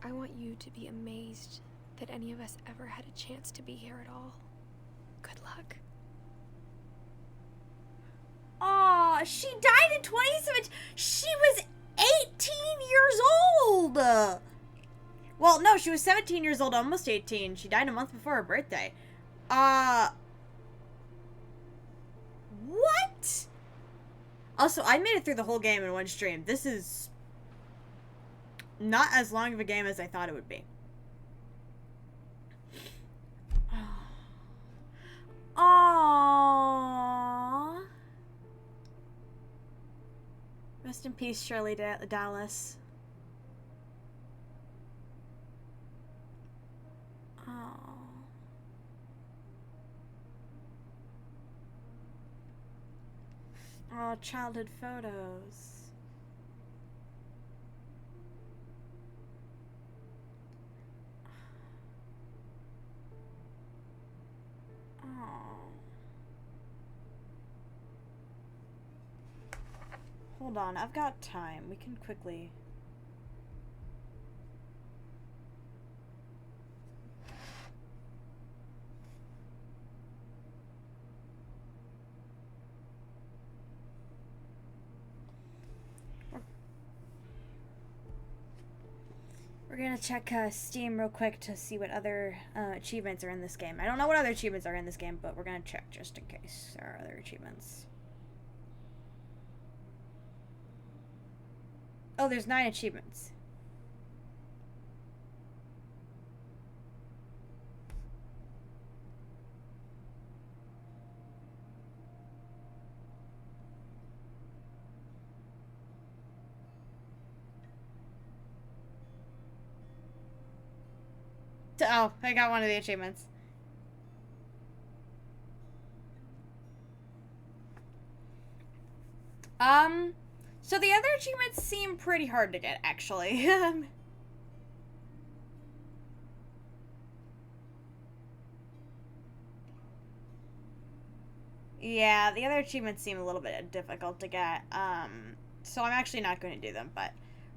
I want you to be amazed that any of us ever had a chance to be here at all. Good luck. Aw, she died in 2017. She was 18 years old. Well, no, she was 17 years old, almost 18. She died a month before her birthday. What? Also, I made it through the whole game in one stream. This is not as long of a game as I thought it would be. Aww. Rest in peace, Shirley Dallas. Aww. Oh, childhood photos. Hold on, I've got time. We can quickly... We're gonna check Steam real quick to see what other achievements are in this game. I don't know what other achievements are in this game, but we're gonna check just in case there are other achievements. Oh, there's 9 achievements. Oh, I got one of the achievements. So the other achievements seem pretty hard to get, actually. Yeah, the other achievements seem a little bit difficult to get. So I'm actually not going to do them, but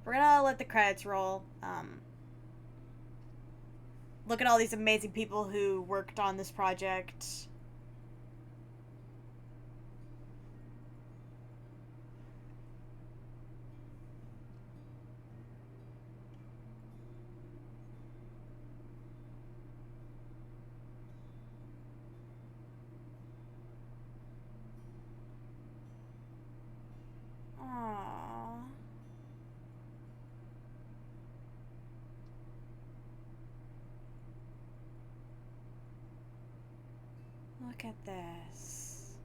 we're gonna let the credits roll. Look at all these amazing people who worked on this project. Aww. Look at this.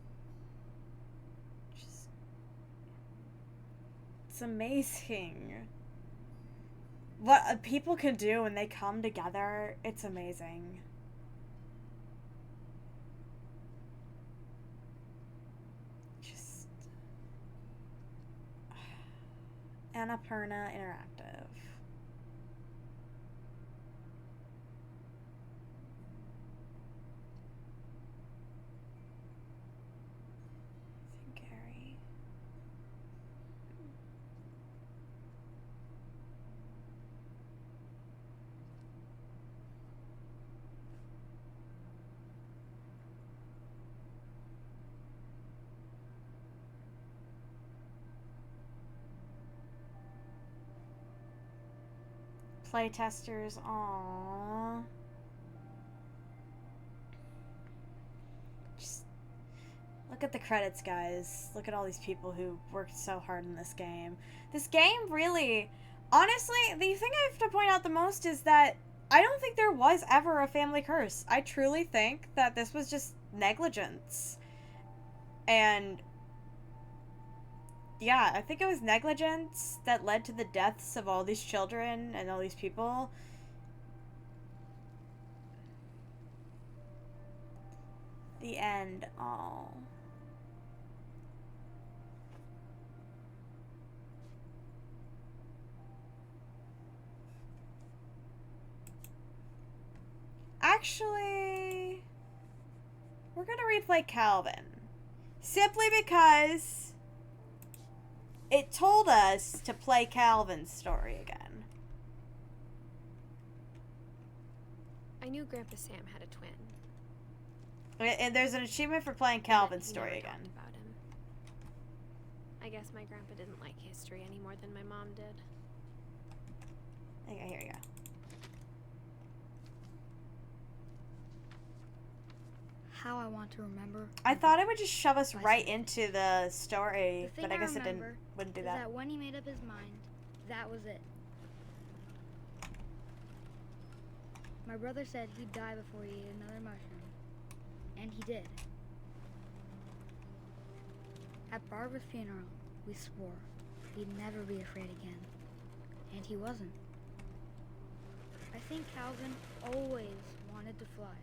It's amazing. what people can do when they come together, it's amazing. Just Annapurna Interactive. Gary. Playtesters, aww. Just look at the credits, guys. Look at all these people who worked so hard in this game. This game really, honestly, the thing I have to point out the most is that I don't think there was ever a family curse. I truly think that this was just negligence. And yeah, I think it was negligence that led to the deaths of all these children and all these people. The end. Oh. Actually, we're gonna replay Calvin. Simply because it told us to play Calvin's story again. I knew Grandpa Sam had a twin. And there's an achievement for playing Calvin's story again. About him. I guess my grandpa didn't like history any more than my mom did. Okay, here you go. How I want to remember. I thought it would just shove us right into the story, The but thing I guess it remember wouldn't do is that. that when he made up his mind, that was it. My brother said he'd die before he ate another mushroom. And he did. At Barbara's funeral, we swore he'd never be afraid again. And he wasn't. I think Calvin always wanted to fly.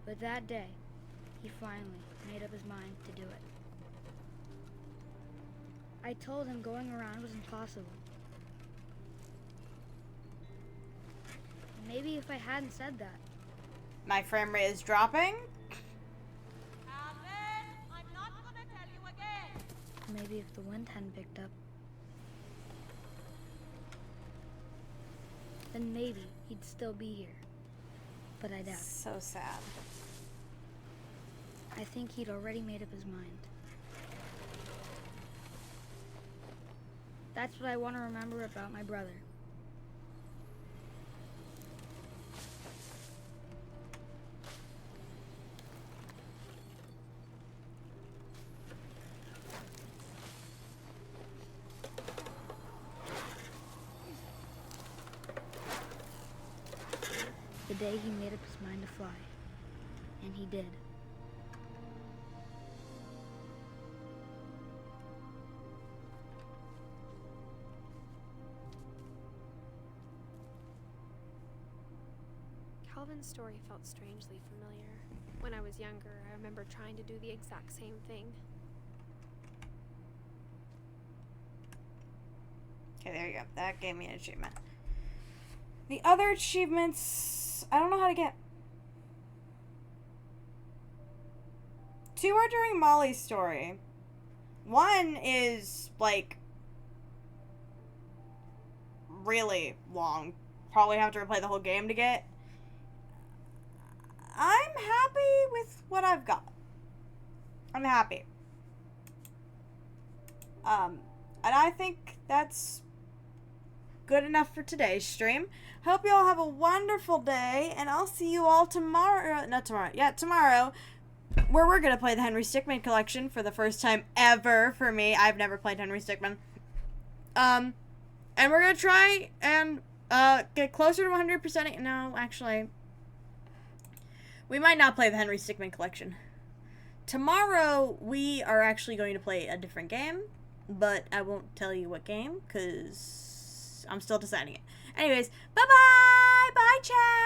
But that day, he finally made up his mind to do it. I told him going around was impossible. Maybe if I hadn't said that. My frame rate is dropping. Calvin, I'm not gonna tell you again. Maybe if the wind hadn't picked up. Then maybe he'd still be here. But I doubt it. So sad. I think he'd already made up his mind. That's what I want to remember about my brother. The day he made up his mind to fly. And he did. Calvin's story felt strangely familiar. When I was younger, I remember trying to do the exact same thing. Okay, there you go. That gave me an achievement. The other achievements, I don't know how to get. 2 are during Molly's story. 1 is, like, really long. Probably have to replay the whole game to get. I'm happy with what I've got. I'm happy. And I think that's good enough for today's stream. Hope you all have a wonderful day, and I'll see you all tomorrow. Not tomorrow. Yeah, tomorrow, where we're gonna play the Henry Stickmin collection for the first time ever for me. I've never played Henry Stickmin. And we're gonna try and get closer to 100%. No, actually, We might not play the Henry Stickmin collection. Tomorrow, we are actually going to play a different game, but I won't tell you what game, because I'm still deciding it. Anyways, bye-bye! Bye, chat!